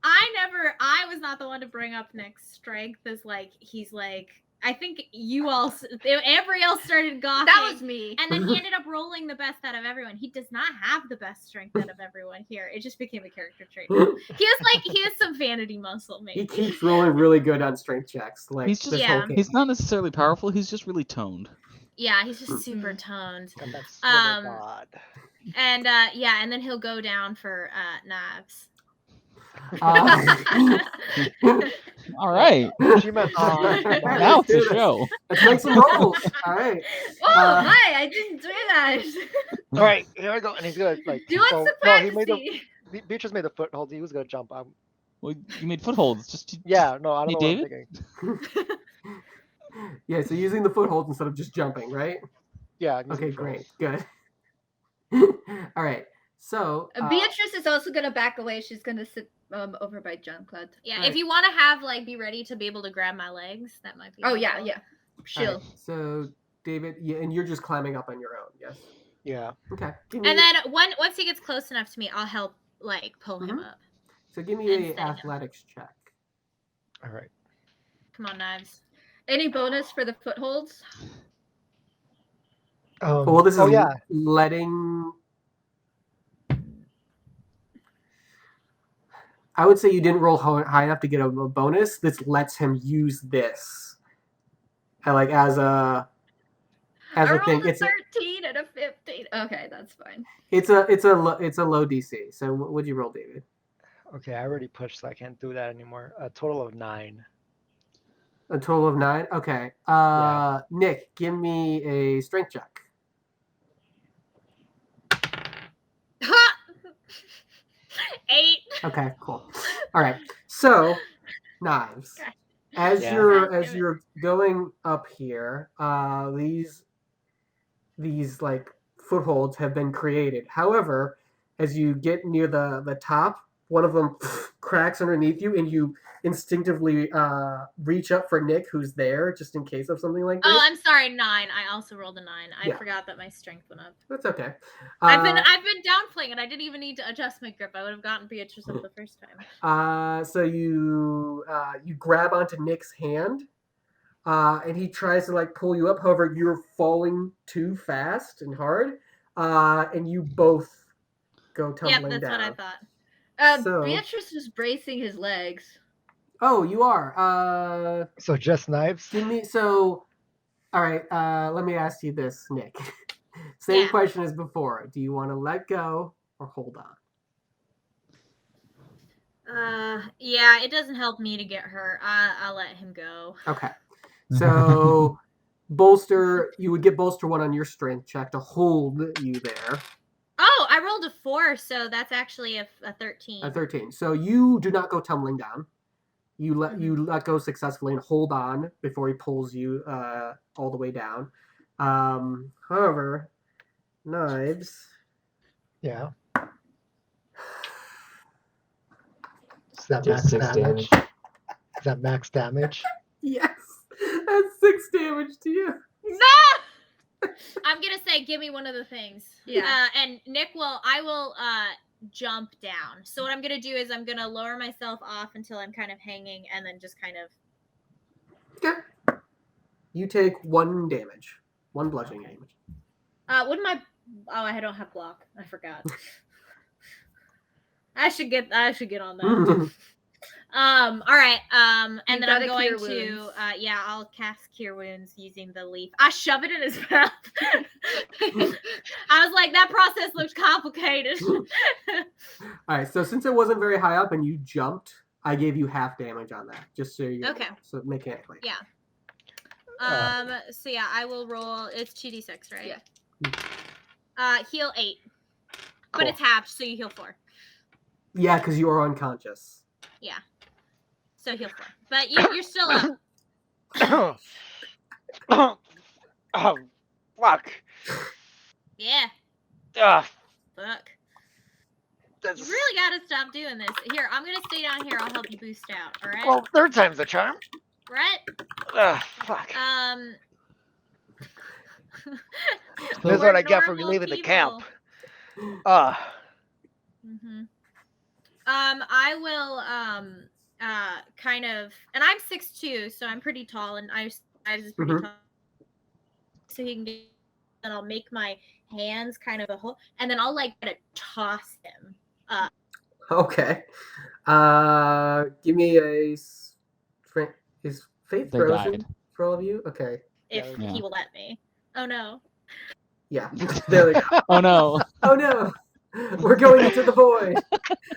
I was not the one to bring up Nick's strength as like he's like I think you all, everybody else started gawking. That was me. And then he ended up rolling the best out of everyone. He does not have the best strength out of everyone here. It just became a character trait. He has some vanity muscle, maybe. He keeps rolling really good on strength checks. Like He's just- this Yeah. whole game. He's not necessarily powerful. He's just really toned. Yeah, he's just super toned. And that's God. And and then he'll go down for knives. All right. She meant Now it's a show. Let's make some rolls. All right. Oh my! I didn't do that. All right, here I go. And he's gonna like. Do so- what's no, the he made the. fantasy? Beatrice made the foothold. He was gonna jump. Well, you made footholds. Just Yeah, no, I don't Hey, know what I'm David? thinking. Yeah, so using the footholds instead of just jumping, right? Yeah. I'm using Okay, footholds. great. Good. All right. So Beatrice is also gonna back away. She's gonna sit over by Jean-Claude. Yeah, Alright. if you want to have be ready to be able to grab my legs, that might be. Oh yeah, helpful. yeah. all She'll. right, so David, yeah, and you're just climbing up on your own, yes? Yeah. Okay. And then once he gets close enough to me, I'll help pull him Mhm. up. So give and me a steady him. athletics check. All right. Come on, knives. Any bonus for the footholds? Well, this is oh yeah. letting. I would say you didn't roll high enough to get a bonus. This lets him use this, and as a I thing. rolled a It's 13 and a 15. Okay, that's fine. it's a low DC. So what'd you roll, David? Okay, I already pushed, so I can't do that anymore. A total of 9. A total of 9. Okay. Yeah. Nick, give me a strength check. 8. Okay, cool. All right. So, knives. Okay. As Yeah. you're going up here, these footholds have been created. However, as you get near the top, one of them cracks underneath you, and you instinctively reach up for Nick, who's there, just in case of something like this. Oh, I'm sorry, 9. I also rolled a 9. I Yeah. forgot that my strength went up. That's okay. I've been downplaying it. I didn't even need to adjust my grip. I would have gotten Beatrice up the first time. So you grab onto Nick's hand, and he tries to pull you up. However, you're falling too fast and hard, and you both go tumbling Yep, that's down. what I thought. So- Beatrice was bracing his legs. Oh, you are. So just knives. Give me so. All right. Let me ask you this, Nick. Same Yeah. question as before. Do you want to let go or hold on? Yeah, it doesn't help me to get hurt. I'll let him go. Okay. So bolster. You would get bolster 1 on your strength check to hold you there. Oh, I rolled a 4, so that's actually a 13. A 13. So you do not go tumbling down. You let go successfully and hold on before he pulls you all the way down. However, knives. Yeah. Is that Just max 6 damage? damage. Is that max damage? Yes, that's 6 damage to you. No! I'm gonna say, give me one of the things. Yeah. And Nick I will jump down. So what I'm gonna do is I'm gonna lower myself off until I'm kind of hanging, and then just kind of. Okay. You take 1 damage, 1 bludgeoning damage. Wouldn't my? Oh, I don't have block. I forgot. I should get on that. All right. And You then I'm gotta going cure to wounds. I'll cast Cure Wounds using the leaf. I shove it in his mouth. I was like, that process looks complicated. All right. So since it wasn't very high up and you jumped, I gave you half damage on that, just so you. Okay. So mechanically. Yeah. So yeah, I will roll. It's 2d6, right? Yeah. Heal 8, but Cool. it's halved, so you heal 4. Yeah, because you are unconscious. Yeah. So heal 4, but you're still up. Oh, fuck. Yeah. Ugh, Fuck. that's You really gotta stop doing this. Here, I'm gonna stay down here. I'll help you boost out. All right. well, 3rd time's the charm. Right. Ugh, fuck. This is We're what I get for normal leaving the people. camp. Mm-hmm. I will kind of, and I'm 6'2", so I'm pretty tall, and I size is pretty Mhm. tall. So he can get, and I'll make my hands kind of a hole, and then I'll like kind of toss him. Okay. Give me a. Is Faith They frozen died. for all of you? Okay. If Yeah. he will let me. Oh no. Yeah. There we go. Oh no. Oh no. We're going into the void.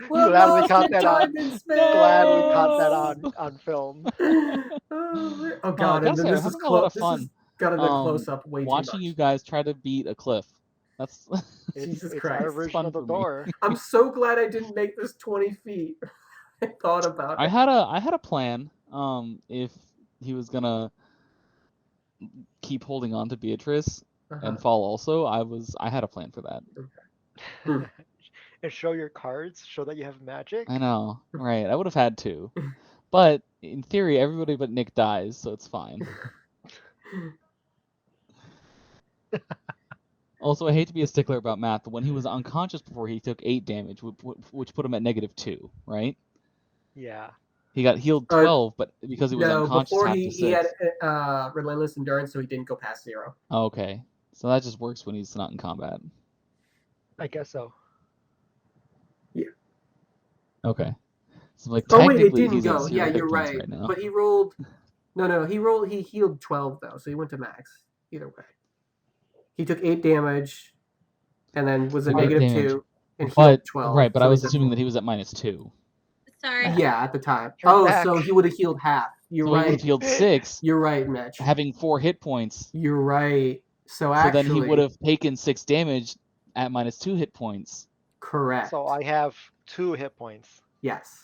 We're Glad we lost caught in that time on- and space. Glad we caught that No. on film. Oh god, gotta and then say, this I'm is having a lot of This fun. has gotten a close up way too much. Watching you guys try to beat a cliff. That's Jesus It's Christ. our version fun of the for me. door. I'm so glad I didn't make this 20 feet. I thought about I it. had a plan. If he was gonna keep holding on to Beatrice and fall also, I had a plan for that. And show your cards. Show that you have magic. I know, right? I would have had to, but in theory, everybody but Nick dies, so it's fine. Also, I hate to be a stickler about math, but when he was unconscious before, he took 8 damage, which put him at -2, right? Yeah. He got healed 12, but because he was No, unconscious, before half to he had 6. relentless endurance, so he didn't go past 0. Okay, so that just works when he's not in combat. I guess so. Okay. So like Oh wait, it technically didn't he's at go. 0 Yeah, hit you're points right. right now. But he rolled. No, he healed 12 though, so he went to max. Either way, he took 8 damage, and then was a Took 8 damage. -2, and healed But 12. right, but so I was he's at assuming 4. that he was at -2. Sorry. Yeah, at the time. You're back. So he would have healed half. You're So he would right. have healed 6, You're right, Mitch. having 4 hit points. You're right. So So actually, then he would have taken 6 damage at -2 hit points. correct. So I have 2 hit points. Yes.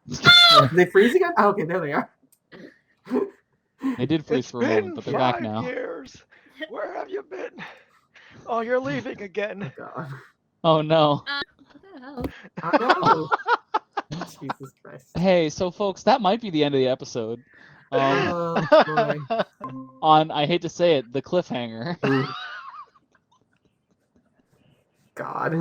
Did they freeze again? Oh, okay, there they are. They did freeze It's for a moment, been but they're back 5 now. years. Where have you been? Oh, you're leaving again. God. Oh no. What the hell? I know. Jesus Christ. Hey, so folks, that might be the end of the episode. Oh, boy. On, I hate to say it, the cliffhanger. God.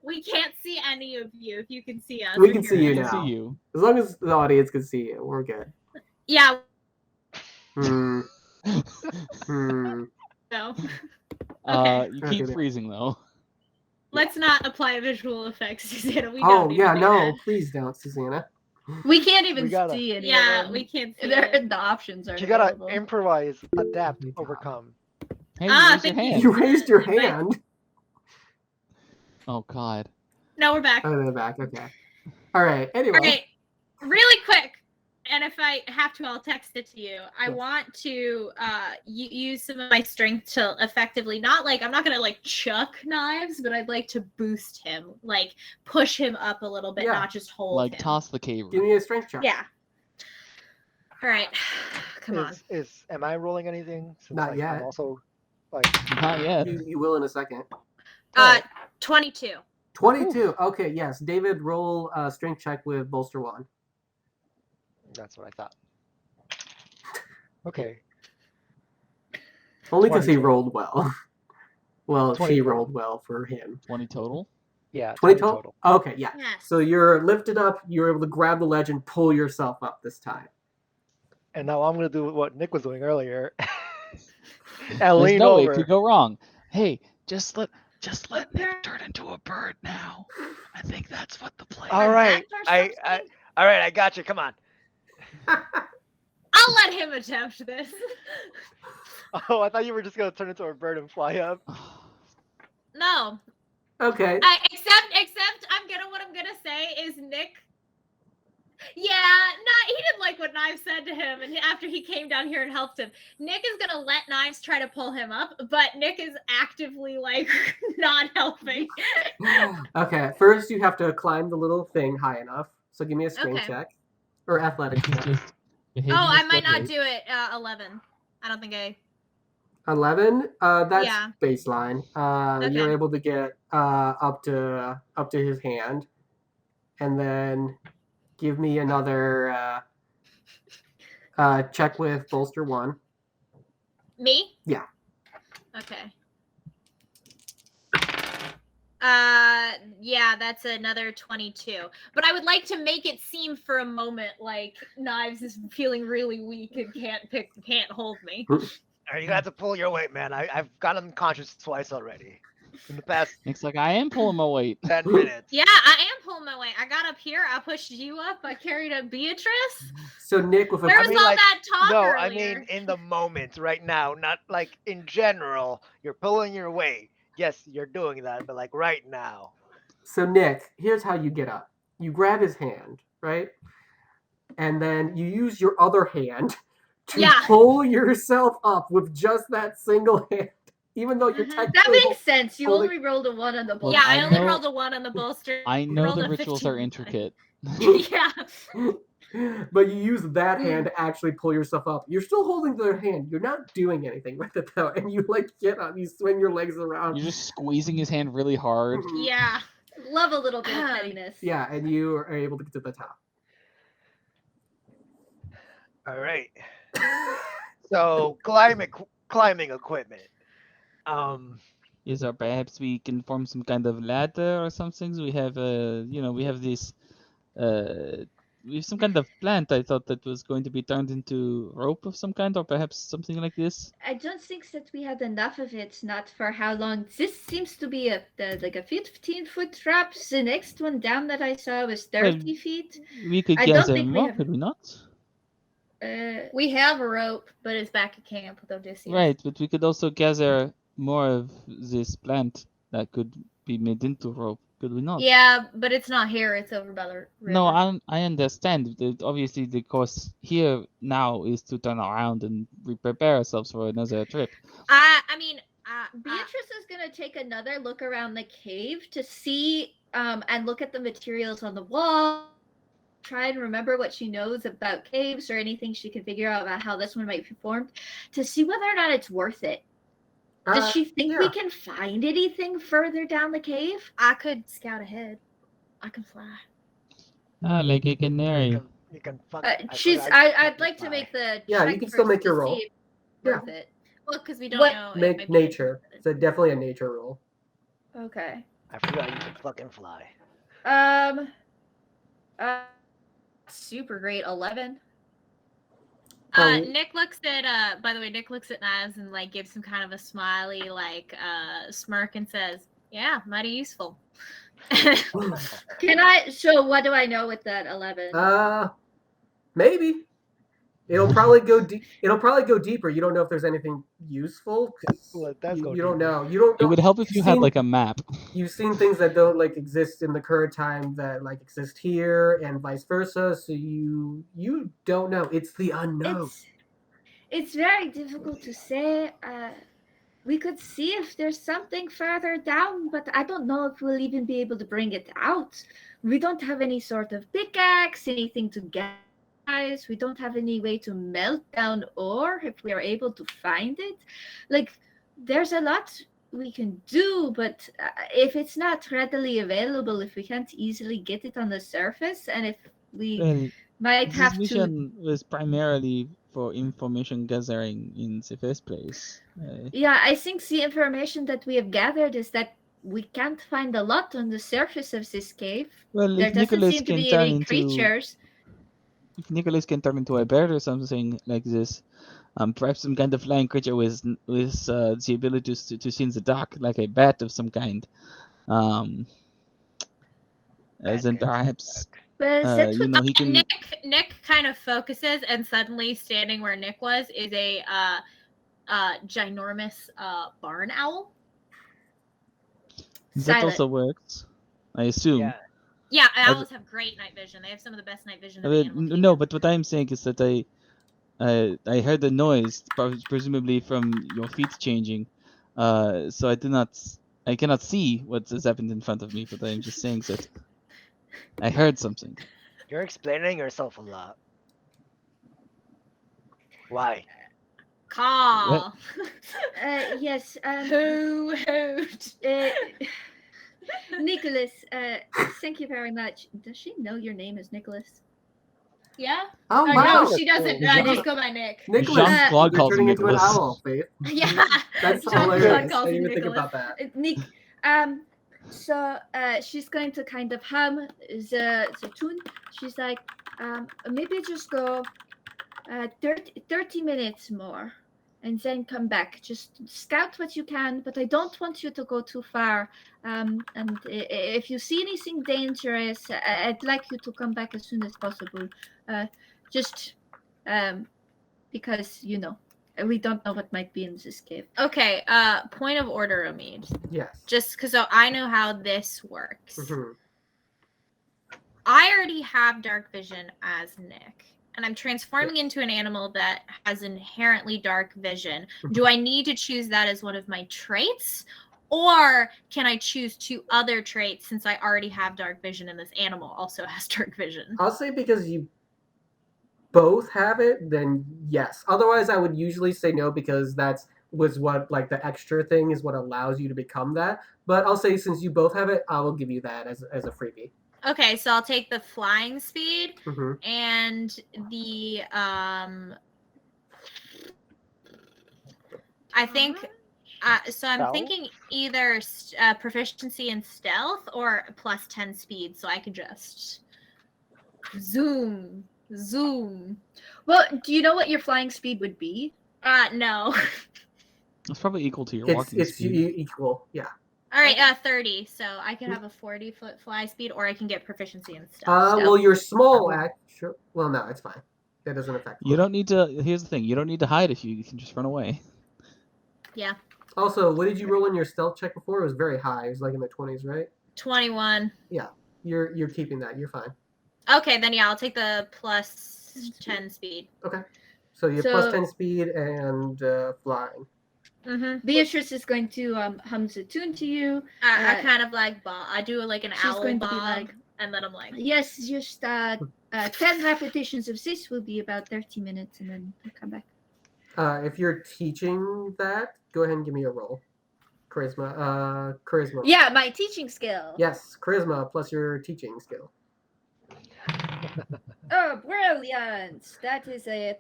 We can't see any of you. If you can see us, We if can you're see you I here. can now. see you. As long as the audience can see you, we're good. Yeah. Hmm. No. You Okay. keep freezing though. Let's not apply visual effects, Susanna. We Oh, don't need yeah, to do no, that. please don't, Susanna. We can't even We gotta- see any Yeah, of them. we can't see They're- it. The options are You gotta available. improvise, adapt, Good job. overcome. Hey, Ah, you raised your thank you. hand. You raised your Right. hand. Oh god. No, we're back. Oh, they're back. Okay. All right. Anyway. All right, really quick, and if I have to, I'll text it to you. I Yes. want to use some of my strength to effectively, not like, I'm not gonna like chuck knives, but I'd like to boost him, like push him up a little bit, Yeah. not just hold Like him. toss the caver. Give me a strength check. Yeah. All right, come on. Am I rolling anything? Since, Not like, yet. I'm also like Not yet. You will in a second. 22. 22. Okay, yes. David, roll a strength check with bolster 1. that's what I thought. Okay. Only because he 22. rolled well. Well, she 24. rolled well for him. 20 total. Yeah. 20 total? Okay, yeah. Yes. So you're lifted up, you're able to grab the ledge and pull yourself up this time. And now I'm gonna do what Nick was doing earlier. and There's lean no way it over. could go wrong. Hey, just let Nick turn into a bird now. I think that's what the plan. All right. That's our All right, I got you. Come on. I'll let him attempt this. Oh, I thought you were just gonna turn into a bird and fly up. No. Okay. Except what I'm gonna say is Nick. Yeah, he didn't like what Knives said to him, and after he came down here and helped him, Nick is gonna let Knives try to pull him up, but Nick is actively like not helping. Okay, first you have to climb the little thing high enough. So give me a strength Okay. check. Or athletics He's check. just behaving Oh, I as might not Deadwood. do it. 11. I don't think I. 11. That's Yeah. baseline. You're Okay. able to get up to his hand, and then give me another check with bolster 1. Me? Yeah. Okay. That's another 22. But I would like to make it seem for a moment like Knives is feeling really weak and can't hold me. All right, you got to pull your weight, man. I've got unconscious twice already in the past Nick's like, I am pulling my weight. 10 minutes. Yeah, I am pulling my weight. I got up here. I pushed you up. I carried up Beatrice. So Nick with Where was mean, all like, that talk No, earlier? I mean in the moment, right now, not like in general. You're pulling your weight. Yes, you're doing that, but like right now. So Nick, here's how you get up. You grab his hand, right? And then you use your other hand to Yeah. pull yourself up with just that single hand, even though you're Mhm. That technically makes sense. You Holy- only rolled a 1 on the Look, ball. Yeah, I I only know- rolled a 1 on the bolster. I know rolled the a rituals 15 are on the die. intricate. Yeah. But you use that hand to actually pull yourself up. You're still holding the other hand. You're not doing anything with it though. And you like get up, you swing your legs around. You're just squeezing his hand really hard. Yeah. Love a little bit of Um, pettiness. Yeah, and you are able to get to the top. All right. So climbing equipment. Is there perhaps we can form some kind of ladder or something? We have we have this we have some kind of plant I thought that was going to be turned into rope of some kind, or perhaps something like this. I don't think that we had enough of it, not for how long. This seems to be like a 15-foot trap. The next one down that I saw was 30 feet. We could I don't gather think we more, have- could we not? We have a rope, but it's back at camp with Odysseus. Right, but we could also gather more of this plant that could be made into rope, could we not? Yeah, but it's not here. It's over by the river. No, I understand. Obviously, the course here now is to turn around and prepare ourselves for another trip. I mean, Beatrice is gonna take another look around the cave to see and look at the materials on the wall. Try and remember what she knows about caves or anything she can figure out about how this one might be formed to see whether or not it's worth it. Does she think we can find anything further down the cave? I could scout ahead. I can fly. Ah, like a canary. You can I'd like to make the Yeah, you check can still first make your to roll. see if it's worth it. Well, because we don't What- know. it Make might be- nature. So definitely a nature roll. Okay. I forgot you can fucking fly. Super great. 11. Nick looks at by the way, Nick looks at Knives and like gives him kind of a smiley smirk and says, "Yeah, mighty useful." Can I? So what do I know with that 11? Maybe. It'll probably go It'll probably go deeper. You don't know if there's anything useful. 'Cause Let that go you don't deeper. know. You don't It know. would help if you had seen- like a map. You've seen things that don't like exist in the current time that like exist here, and vice versa. So you don't know. It's the unknown. It's very difficult to say. We could see if there's something further down, but I don't know if we'll even be able to bring it out. We don't have any sort of pickaxe, anything to get. We don't have any way to melt down ore if we are able to find it. Like, there's a lot we can do, but if it's not readily available, if we can't easily get it on the surface, and if we Well, might this have to. mission was primarily for information gathering in the first place. Yeah, I think the information that we have gathered is that we can't find a lot on the surface of this cave. Well, There if doesn't Nicholas seem to can be turn any into creatures. if Nicholas can turn into a bird or something like this, perhaps some kind of flying creature with the ability to see in the dark, like a bat of some kind. Then perhaps But that's what he can. Nick kind of focuses, and suddenly standing where Nick was is a ginormous barn owl. That Silent. also works, I assume. Yeah. Yeah, owls have great night vision. They have some of the best night vision. Of the animal No, kingdom. but what I'm saying is that I heard the noise, presumably from your feet changing. So I cannot see what has happened in front of me, but I'm just saying that I heard something. You're explaining yourself a lot. Why? Call. Yes. Who? Nicholas, thank you very much. Does she know your name is Nicholas? Yeah. Oh, Oh, wow. no, she doesn't. I just go by Nick. Nicholas, Jean-Claude you're calls turning him into an Nicholas. owl, Faith. Yeah. That's Jean-Claude hilarious. I calls didn't him even think Nicholas. about that. Nick, So she's going to kind of hum the tune. She's like, maybe just go 30 minutes more and then come back. Just scout what you can, but I don't want you to go too far. And if you see anything dangerous, I'd like you to come back as soon as possible. Just because, we don't know what might be in this cave. Okay, point of order, Omid. Yes. Just because so I know how this works. Mhm. I already have dark vision as Nick, and I'm transforming into an animal that has inherently dark vision. Do I need to choose that as one of my traits? Or can I choose 2 other traits since I already have dark vision and this animal also has dark vision? I'll say because you both have it, then yes. Otherwise, I would usually say no because was what like the extra thing is what allows you to become that. But I'll say since you both have it, I will give you that as a freebie. Okay, so I'll take the flying speed Mm-hmm. and the I think so I'm Stealth? thinking either proficiency in stealth or plus 10 speed, so I could just zoom. Well, do you know what your flying speed would be? No. It's probably equal to your It's walking speed. equal, yeah. All right, 30. So I could have a 40-foot fly speed, or I can get proficiency in stealth. Well, you're small. Sure. Well, no, it's fine. That doesn't affect. You don't need to. Here's the thing: you don't need to hide if you can just run away. Yeah. Also, what did you roll in your stealth check before? It was very high. It was like in the 20s, right? 21. Yeah, you're keeping that. You're fine. Okay, then yeah, I'll take the plus 10 speed. Okay. So you have plus 10 speed and flying. Mm-hmm. Beatrice is going to hum the tune to you. I kind of like bob. I do like an owl going to bob, be like, and then I'm like, yes, just 10 repetitions of this will be about 30 minutes, and then we'll come back. If you're teaching that, go ahead and give me a roll. Charisma. Charisma. Yeah, my teaching skill. Yes, charisma plus your teaching skill. Oh, brilliant! That is a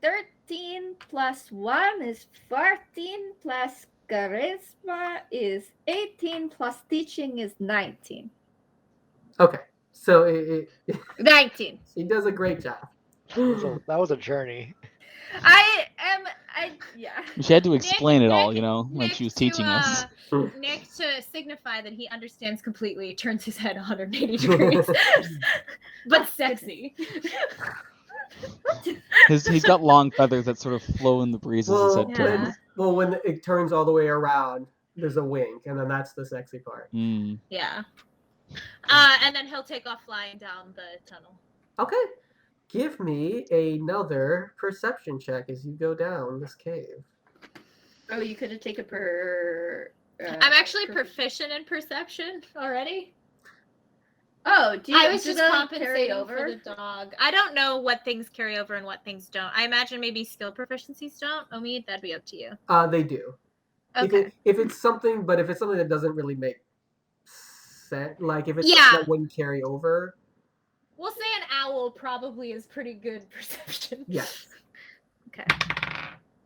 13 plus 1 is 14 plus charisma is 18 plus teaching is 19. Okay, so it 19. he does a great job. So that was a journey. Yeah. She had to explain it all, Nick- when Nick she was to, teaching us. Nick, to signify that he understands completely, turns his head 180 degrees. But sexy. He's got long feathers that sort of flow in the breeze as his head turns. When it turns all the way around, there's a wink, and then that's the sexy part. Mm. Yeah. And then he'll take off flying down the tunnel. Okay. Give me another perception check as you go down this cave. Oh, you could have taken per. I'm actually proficient in perception already. Oh, I was do just they carry compensating over for the dog. I don't know what things carry over and what things don't. I imagine maybe skill proficiencies don't. Omid, that'd be up to you. They do. Okay. If it's something that doesn't really make sense, like if it's Yeah. something that wouldn't carry over. We'll say an owl probably is pretty good perception. Yes. Okay.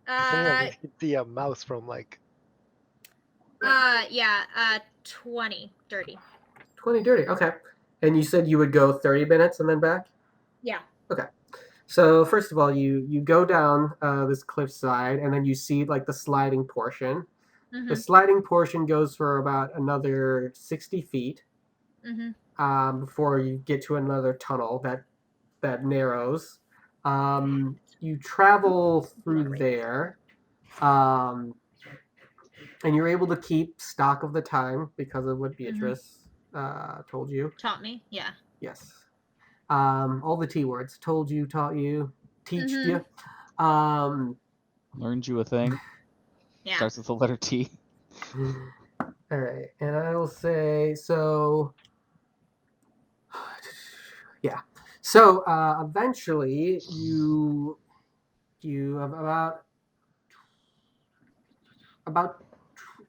Something like the mouse from like. 20 dirty. 20 dirty. Okay. And you said you would go 30 minutes and then back? Yeah. Okay. So first of all, you go down this cliffside, and then you see like the sliding portion. Mm-hmm. The sliding portion goes for about another 60 feet before you get to another tunnel that narrows. You travel through there, and you're able to keep stock of the time because of what Beatrice told you. Taught me, yeah. Yes. All the T words. Told you, taught you, teached you. Learned you a thing. Yeah. Starts with the letter T. All right. And I will say, so... Yeah. So, eventually, you have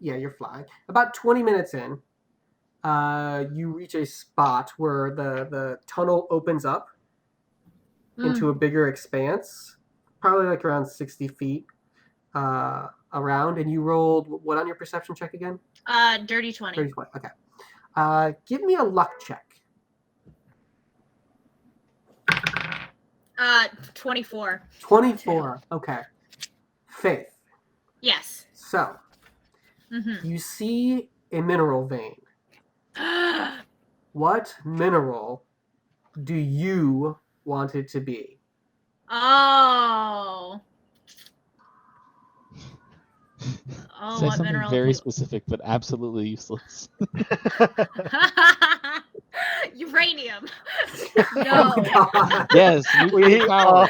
you're flying. About 20 minutes in, you reach a spot where the tunnel opens up into a bigger expanse, probably like around 60 feet around, and you rolled what on your perception check again? Dirty 20. 30 20. Okay. Give me a luck check. 24. 24. Okay. Faith. Yes. So Mm-hmm. you see a mineral vein. What mineral do you want it to be? Oh. Oh, Say what something mineral very do specific, but absolutely useless. Uranium. Oh my God. Yes, nuclear We power.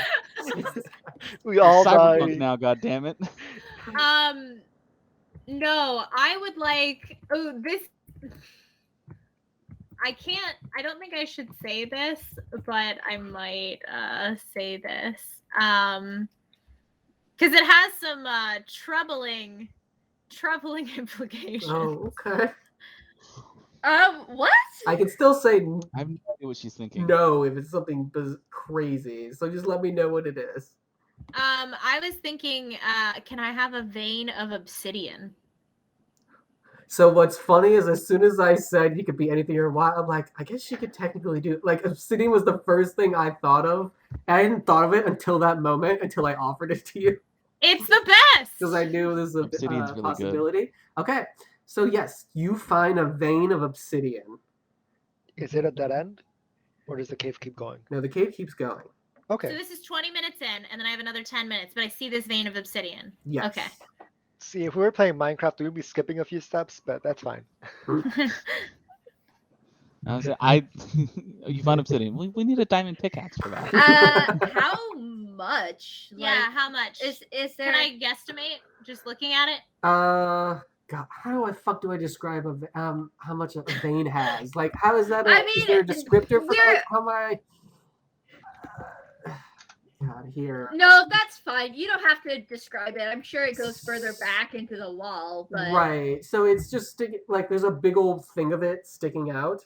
we all Cyberpunk died. now, goddammit. No, I would like. Oh, this. I can't. I don't think I should say this, but I might say this. Because it has some troubling implications. Oh, okay. What? I can still say I have no idea what she's thinking. no if it's something crazy. So just let me know what it is. I was thinking, can I have a vein of obsidian? So what's funny is as soon as I said you could be anything you want, I'm like, I guess you could technically do like obsidian was the first thing I thought of. And I hadn't thought of it until that moment, until I offered it to you. It's the best! Because I knew this was Obsidian's a really possibility. Okay. So yes, you find a vein of obsidian. Is it a dead end, or does the cave keep going? No, the cave keeps going. Okay. So this is 20 minutes in, and then I have another 10 minutes, but I see this vein of obsidian. Yes. Okay. See, if we were playing Minecraft, we would be skipping a few steps, but that's fine. You found obsidian. We need a diamond pickaxe for that. How much? Yeah, how much? Is there? Can I guesstimate just looking at it? God, how do I describe how much a vein has? Like, how is that? I Is mean, there a descriptor for we're- like, how am I? God, here. No, that's fine. You don't have to describe it. I'm sure it goes further back into the wall, but Right. So it's just sticking. Like, there's a big old thing of it sticking out,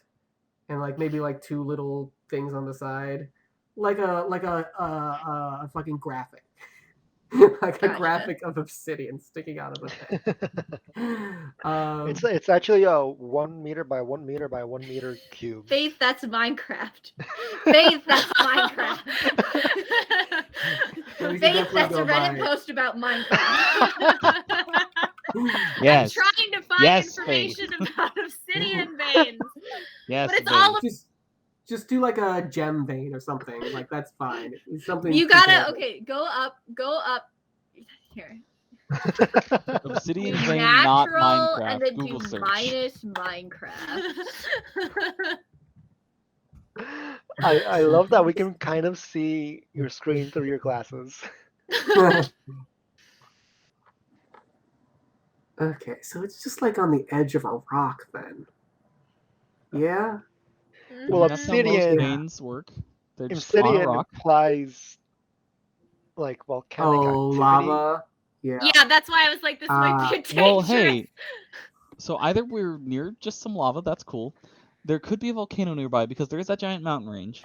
and like maybe like two little things on the side, like a fucking graphic. Like a Gotcha. graphic of obsidian sticking out of the thing. It's actually a 1 meter by 1 meter by 1 meter cube. Faith, that's Minecraft. Faith, that's Minecraft. So we can Faith, definitely that's go a Reddit by- post about Minecraft. Yes. I'm trying to find Yes, information about obsidian veins. Yes. But it's vein. all Just do like a gem vein or something. Like that's fine. It's something You gotta comparable. go up. Here. Obsidian Do vein, not natural, Minecraft. and then Google do search. minus Minecraft. I love that we can kind of see your screen through your glasses. Okay, so it's just like on the edge of a rock then. Yeah? Well, That's how most obsidian- veins work. They're just on a Obsidian rock. implies like volcanic Oh, activity. lava. Yeah. Yeah, that's why I was like, this might be a dangerous. Well, hey. So either we're near just some lava, that's cool. There could be a volcano nearby because there is that giant mountain range.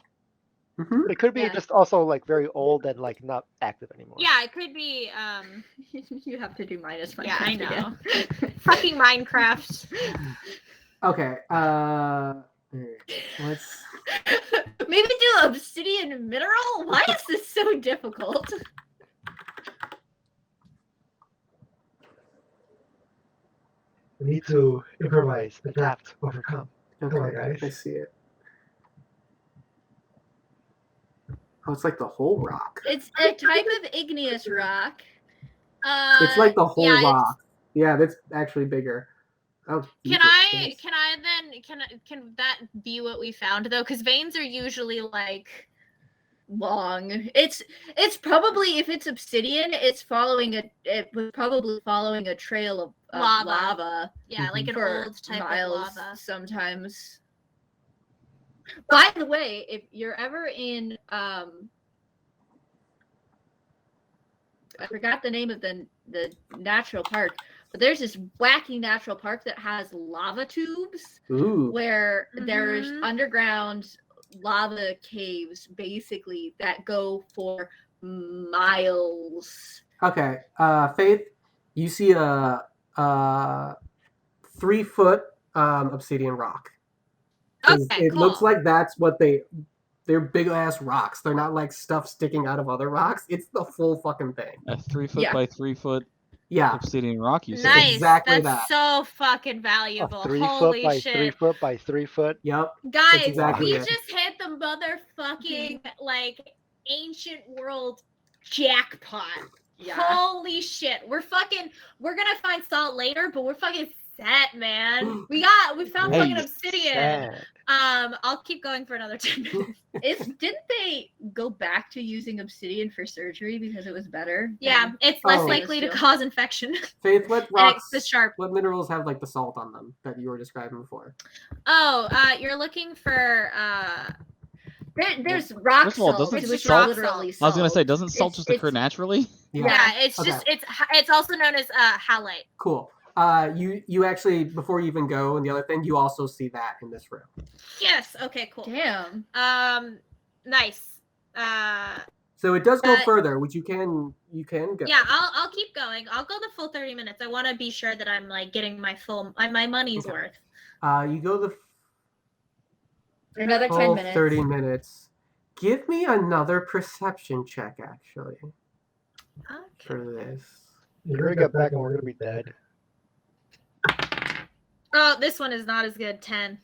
Mhm. It could be Yeah. just also like very old and like not active anymore. Yeah, it could be. You have to do minus Minecraft. Yeah, I again. know. Fucking Minecraft. Okay. Let's. Maybe do obsidian mineral? Why is this so difficult? We need to improvise, adapt, overcome. Okay, on, guys. I see it. Oh, it's like the whole rock. It's a type of igneous rock. It's like the whole yeah, it's- rock. Yeah, that's actually bigger. Oh, Can Jesus I Christ. can that be what we found though? Because veins are usually like Long. It's probably, if it's obsidian, it was probably following a trail of Lava. lava yeah, like an for old type miles of lava. sometimes. By the way, if you're ever in I forgot the name of the natural park, but there's this wacky natural park that has lava tubes Ooh. where there's Mhm. underground lava caves basically that go for miles. Okay. Faith, You see a 3-foot obsidian rock. 'Cause Okay, it looks cool. like that's what they're big ass rocks. They're not like stuff sticking out of other rocks. It's the full fucking thing. A 3-foot Yeah. by 3-foot Yeah. obsidian rock, you say? Nice. Exactly That's that. so fucking A valuable. 3 Holy foot by shit. 3 foot by 3 foot. Yep. Guys, exactly we it. just hit the motherfucking like ancient world jackpot. Yeah. Holy shit. We're gonna find salt later, but we're fucking set, man. We found Hey, fucking obsidian. Sad. I'll keep going for another 10 minutes. Didn't they go back to using obsidian for surgery because it was better? Yeah, it's less Oh. likely to cause infection. Faith, what And rocks? it's the sharp. What minerals have like the salt on them that you were describing before? Oh, you're looking for There's rock First of all, salt, doesn't which is salt- literally I was gonna salt. say, doesn't salt It's- just occur it's- naturally? yeah, it's Okay. just it's also known as halite. Cool. You actually, before you even go, and the other thing, you also see that in this room. Yes. Okay. Cool. Damn. Nice. So it does go But- further, which you can go. Yeah, I'll keep going. I'll go the full 30 minutes. I want to be sure that I'm like getting my money's Okay. worth. You go the Another 10 full minutes. 30 minutes. Give me another perception check, actually, Okay. for this. You're gonna get back and we're gonna be dead. Oh, this one is not as good. 10.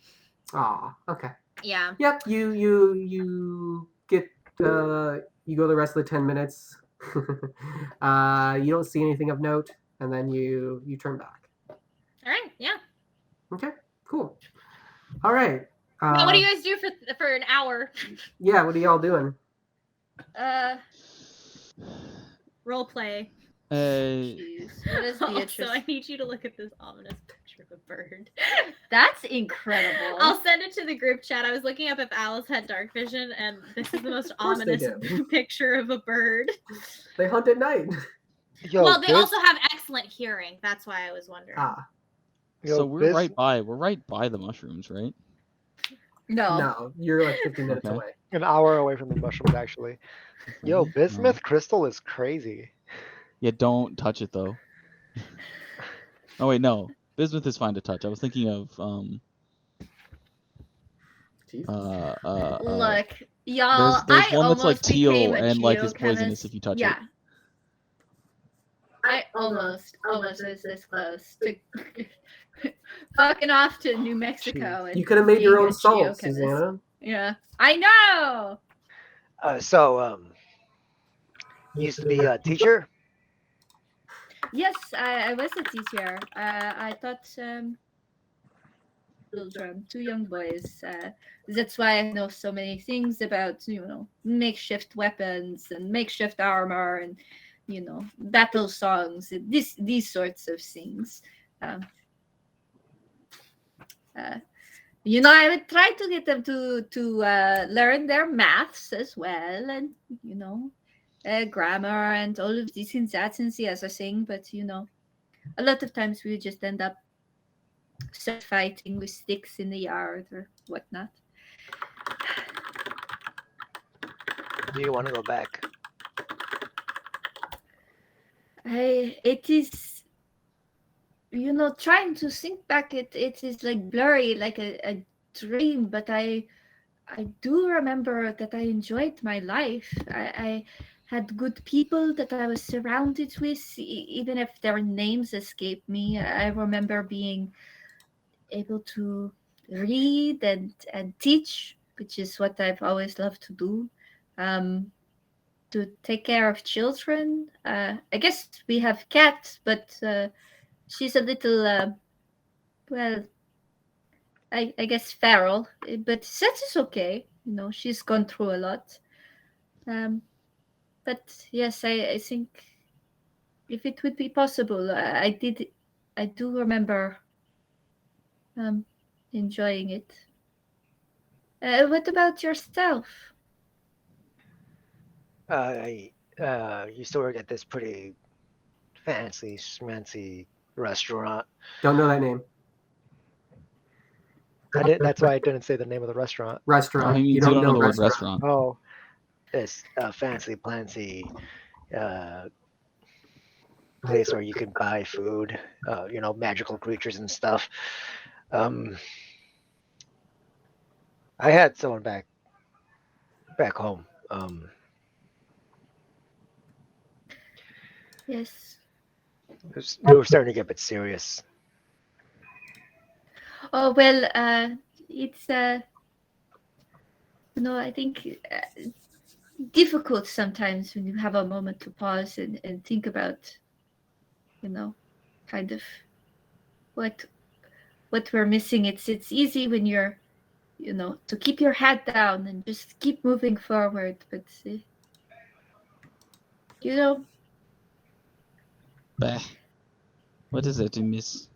Ah, okay. Yeah. Yep. You get you go the rest of the 10 minutes. You don't see anything of note, and then you turn back. All right. Yeah. Okay. Cool. All right. Now, what do you guys do for an hour? Yeah. What are y'all doing? Role play. Jeez. What is Also, Beatrice? I need you to look at this ominous picture of a bird. That's incredible. I'll send it to the group chat. I was looking up if Alice had dark vision, and this is the most course they ominous do. picture of a bird. They hunt at night. Yo, Well, they Biz- also have excellent hearing. That's why I was wondering. yo, So we're Biz- right by the mushrooms, right? no. No, you're like 50 minutes Okay. away. an hour away from the mushrooms, actually. Yo, Okay. bismuth crystal is crazy. Yeah, don't touch it though. Oh wait, no. Bismuth is fine to touch. I was thinking of Jesus. Look, y'all. there's I one that's like almost became teal a and like is poisonous geochemist. if you touch Yeah. it. I almost was this close to fucking off to New Mexico. And You could have made your being own a salt, geochemist. Susanna. Yeah, I know. You used to be a teacher? Yes, I was a teacher. I taught children, 2 young boys. That's why I know so many things about, makeshift weapons and makeshift armor and, battle songs, these sorts of things. I would try to get them to learn their maths as well, and grammar and all of these and that and the other thing. But a lot of times we just end up fighting with sticks in the yard or whatnot. Do you want to go back? It is, trying to think back. It is like blurry, like a dream. But I do remember that I enjoyed my life. I had good people that I was surrounded with, even if their names escape me. I remember being able to read and teach, which is what I've always loved to do. To take care of children. I guess we have cats, but she's a little, I guess feral, but that is okay. She's gone through a lot. But yes, I think if it would be possible, I do remember enjoying it. What about yourself? I used to work at this pretty fancy, schmancy restaurant. Don't know that name. That's why I didn't say the name of the restaurant. Restaurant. He means you don't know the word restaurant. restaurant. Oh, This fancy, plancy place where you can buy food, magical creatures and stuff. I had someone back home. Yes. They were starting to get a bit serious. Oh well, it's I think difficult sometimes when you have a moment to pause and think about, kind of what what we're missing. It's easy when you're, to keep your head down and just keep moving forward, but you know, Bah. What is there to miss?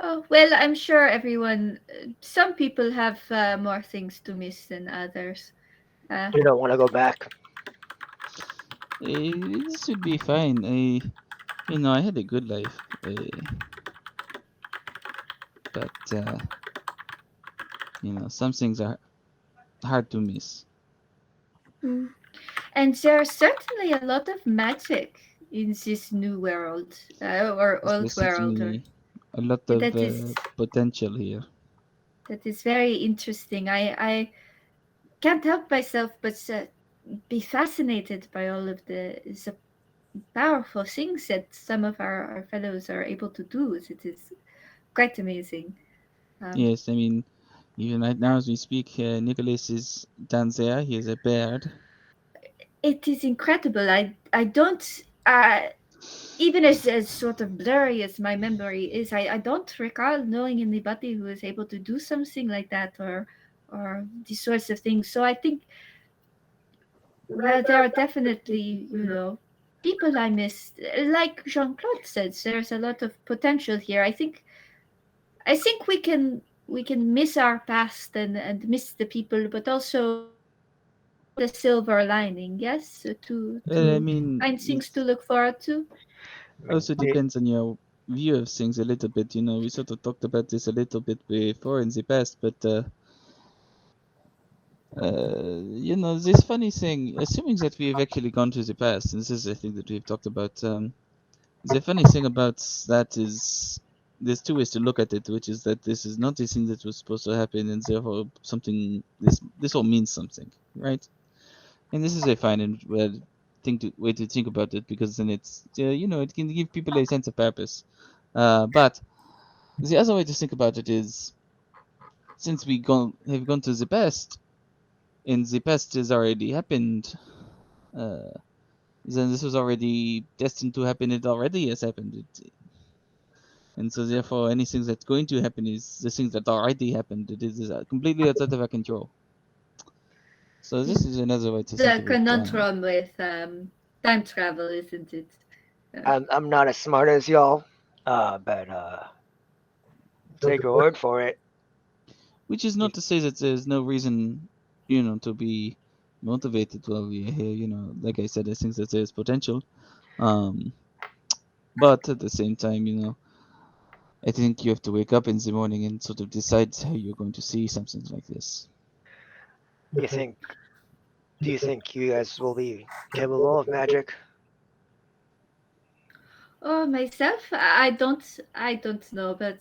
oh well, I'm sure everyone. Some people have more things to miss than others. You don't want to go back. This would be fine. I had a good life. But some things are hard to miss. Mm. And there's certainly a lot of magic in this new world, or old There's world, or certainly a lot of that is potential here. very interesting. I can't help myself but be fascinated by all of the powerful things that some of our fellows are able to do. It is quite amazing. Yes, I mean, even right now as we speak, Nicholas is down there. He is a bird. It is incredible. I don't. Even as sort of blurry as my memory is, I don't recall knowing anybody who was able to do something like that, or these sorts of things. So I think, well, there are definitely, people I missed. Like Jean Claude said, there's a lot of potential here. I think we can miss our past and miss the people, but also the silver lining, yes, Well, I to mean, find things to it look forward to. I mean, also depends on your view of things a little bit. We sort of talked about this a little bit before in the past, but this funny thing, assuming that we've actually gone to the past, and this is a thing that we've talked about. The funny thing about that is there's two ways to look at it, which is that this is not the thing that was supposed to happen, and therefore this all means something, right? And this is a fine and well way to think about it, because then it's it can give people a sense of purpose. But the other way to think about it is, since have gone to the past, and the past has already happened, uh, then this was already destined to happen. It already has happened. And so therefore anything that's going to happen is the things that already happened. It is completely outside of our control. So this is another way to think The of it. conundrum with time travel, isn't it? I'm not as smart as y'all, but take your word for it. Which is not to say that there's no reason, to be motivated while we're here. Like I said, I think that there's potential. But at the same time, I think you have to wake up in the morning and sort of decide how you're going to see something like this. You think? Do you think you guys will be capable of magic? Oh, myself, I don't know, but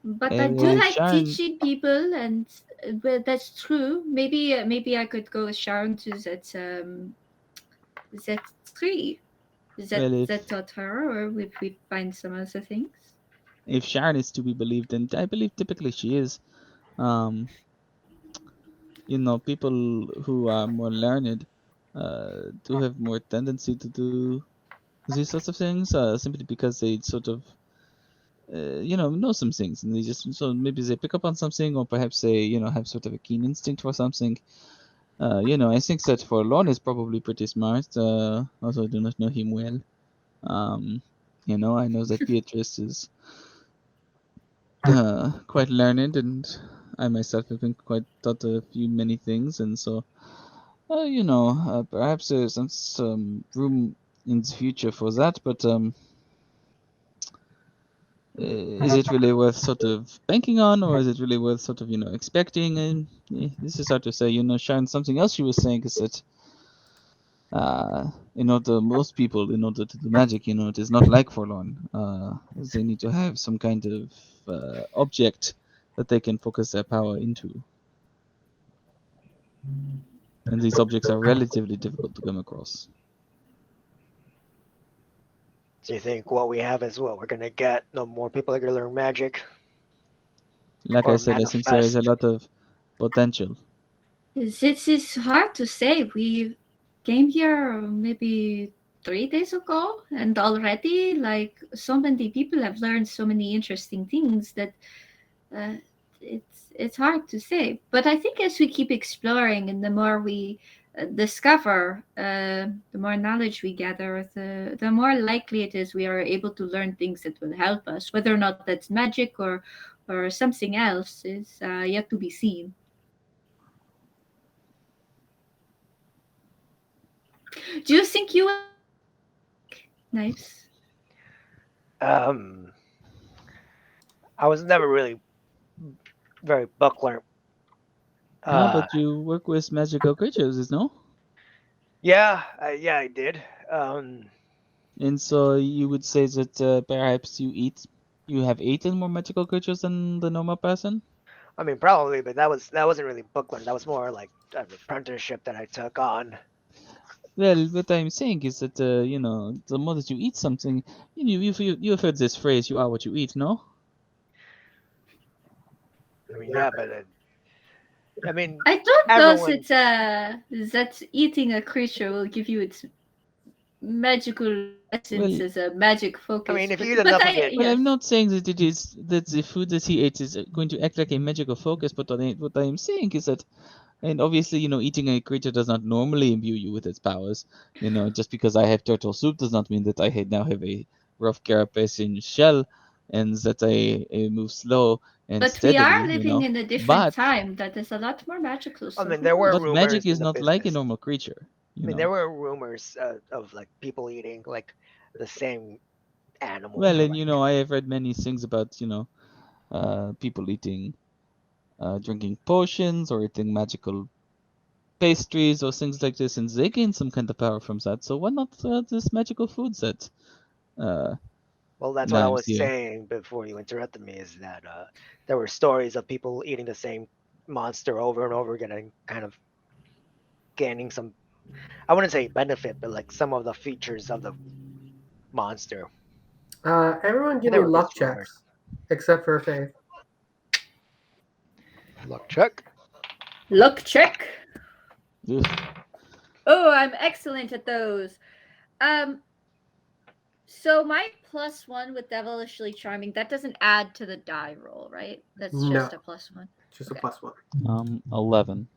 but I do like Sharon, teaching people, and well, that's true. Maybe I could go with Sharon to that tree. well, That taught her, or if we find some other things. if Sharon is to be believed, and I believe typically she is, um, people who are more learned do have more tendency to do these sorts of things, simply because they sort of know some things, and they just, so maybe they pick up on something, or perhaps they have sort of a keen instinct for something. I think that for Lon is probably pretty smart, although I do not know him well. I know that Beatrice is quite learned, and I myself have been quite taught a few many things, and so perhaps there's some room in the future for that, but is it really worth sort of banking on, or is it really worth sort of expecting? And this is hard to say. Sharon, something else you were saying is that most people, in order to do magic, it is not like Forlorn. They need to have some kind of object that they can focus their power into. And these objects are relatively difficult to come across. Do you think what we have is what we're gonna get? No more people are gonna learn magic Like or I said, I think there is a manifest. lot of potential. This is hard to say. We came here maybe 3 days ago, and already, like, so many people have learned so many interesting things that uh, it's hard to say. But I think as we keep exploring, and the more we discover, the more knowledge we gather, the more likely it is we are able to learn things that will help us. Whether or not that's magic or something else is yet to be seen. Do you think you knives? Um, I was never really very buckler. No, Uh, but you work with magical creatures, is no? yeah, I did. And so you would say that perhaps you have eaten more magical creatures than the normal person? I mean, probably, but that wasn't really book learning. That was more like an apprenticeship that I took on. Well, what I'm saying is that the more that you eat something, you've heard this phrase, "You are what you eat," no? I mean, yeah, but I mean, I don't know if everyone. it's that eating a creature will give you its magical essence Well, as a magic I focus. mean, if you eat But enough I of it, well, yes. I'm not saying that it is that the food that he ate is going to act like a magical focus, but what I'm saying is that, and obviously, eating a creature does not normally imbue you with its powers. Just because I have turtle soup does not mean that now have a rough carapace shell, and that I move slow and But we are steadily. living in a different But time that is a lot more magical. I So mean, who there were knows? but magic rumors in is the not like a business. normal creature. I mean, there were rumors of like people eating like the same animal Well, for and like. I have read many things about people eating, drinking potions or eating magical pastries or things like this, and they gain some kind of power from that. So why not this magical food that Well, that's what I knives was here? saying before you interrupted me. Is that there were stories of people eating the same monster over and over again and kind of gaining some. I wouldn't say benefit, but like some of the features of the monster. Everyone give And there me were luck just rumors. checks, except for Faith. Luck check. Luck check. Ugh. Oh, I'm excellent at those. Um, so my +1 with devilishly charming, that doesn't add to the die roll, right? That's No, just a +1. just a Okay. +1. 11.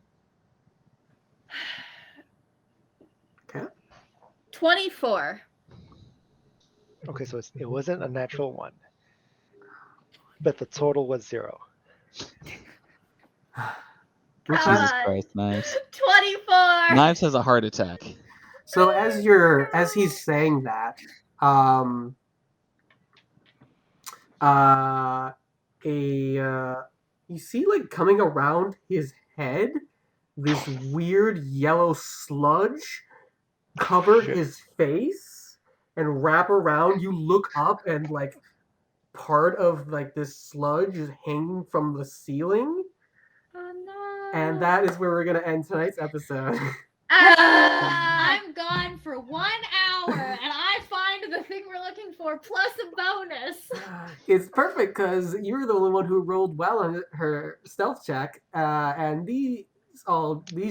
Okay. 24. Okay, so it wasn't a natural one, but the total was 0. Okay. Come Jesus on. Christ, Knives. 24. Knives has a heart attack. So as he's saying that, uh, you see like coming around his head, this weird yellow sludge cover Shit. his face and wrap around. You look up and like part of like this sludge is hanging from the ceiling, Oh no. and that is where we're gonna end tonight's episode. I'm gone for 1 hour and I find the thing we're looking for plus a bonus. It's perfect because you're the only one who rolled well on her stealth check, and these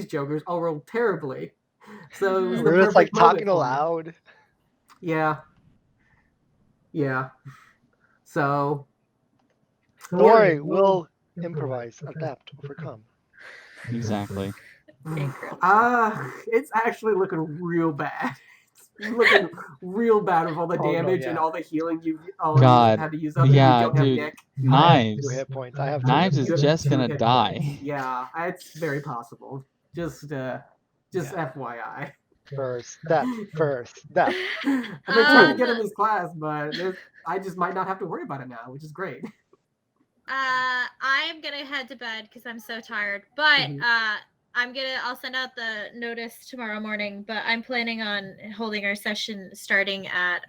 jokers all rolled terribly. So it was the We're just like perfect moment talking for you. aloud. Yeah. Yeah. So Don't worry, we'll improvise, adapt, overcome. Exactly. It's actually looking real bad. It's looking real bad with all the Oh, no, damage and yeah. all the healing you God. had to use up. Yeah, and you don't dude. have Nick. I have 2 Knives. hit points. I have 2 Knives hit is You points. have just 2 gonna hit die. points. Yeah, it's very possible. Just Yeah. FYI. First step. I've been trying to get him his class, but I just might not have to worry about it now, which is great. I'm gonna head to bed because I'm so tired. But Mhm. I'll send out the notice tomorrow morning, but I'm planning on holding our session starting at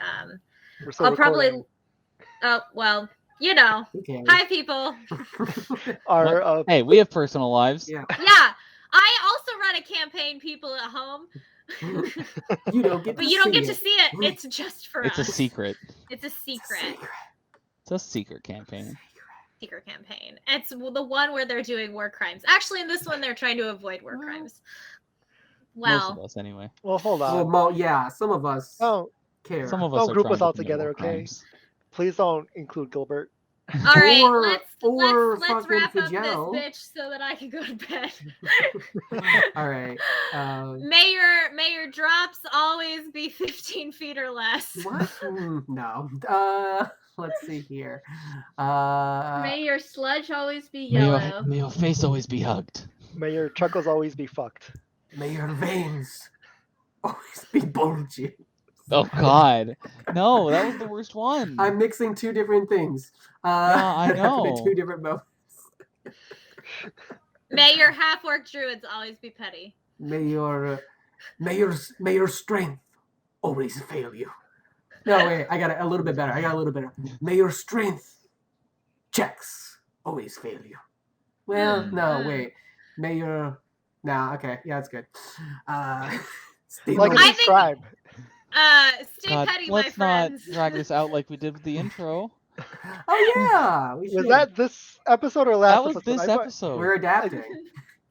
We're still I'll probably recording. well, you know. Okay. Hi people. Our Hey, we have personal lives. Yeah. Yeah. I also run a campaign, people at home. You don't get But to you don't see get to it. see it. It's just for It's us. a secret. It's a secret. It's a secret campaign. Secret campaign. It's the one where they're doing war crimes. Actually, in this one, they're trying to avoid war crimes. Most of Well, us, anyway. well, hold on. Well, yeah, some of us Oh, care. Some of us don't are group trying us to all commit together, war okay? crimes. Please don't include Gilbert. all right, Or let's fucking wrap up Fidel. this bitch so that I can go to bed. All right. May your drops always be 15 feet or less. What? No. Let's see here. May your sludge always be May yellow. your face always be hugged. May your chuckles always be fucked. May your veins always be bulging. Oh God, no, that was the worst one. I'm mixing two different things. Yeah, I that happened know. at two different moments. May your half-orc druids always be petty. May your strength always fail you. No, wait, I got it a little bit better. May your strength checks always fail you. Well, no, wait. May your okay, yeah, that's good. Stay Like low. and subscribe. Stay God, petty, my let's not friends. drag this out like we did with the intro. Oh yeah, we Was should. that this episode or last That was episode? this episode, We're adapting.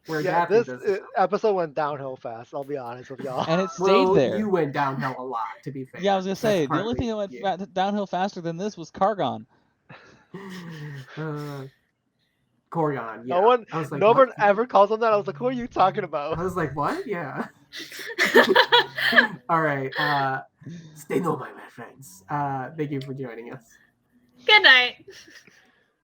We're Yeah, adapting this episode went downhill fast. I'll be honest with y'all. and it stayed well, there. you went downhill a lot, to be fair. Yeah, I was gonna That's say the only partly thing that went you. downhill faster than this was Cargon. Corgon, yeah. No one, I was like, no one what? ever calls him that. I was like, "Who are you talking I about?" was like, what? Yeah. All right. Stay normal, my friends. Thank you for joining us. Good night.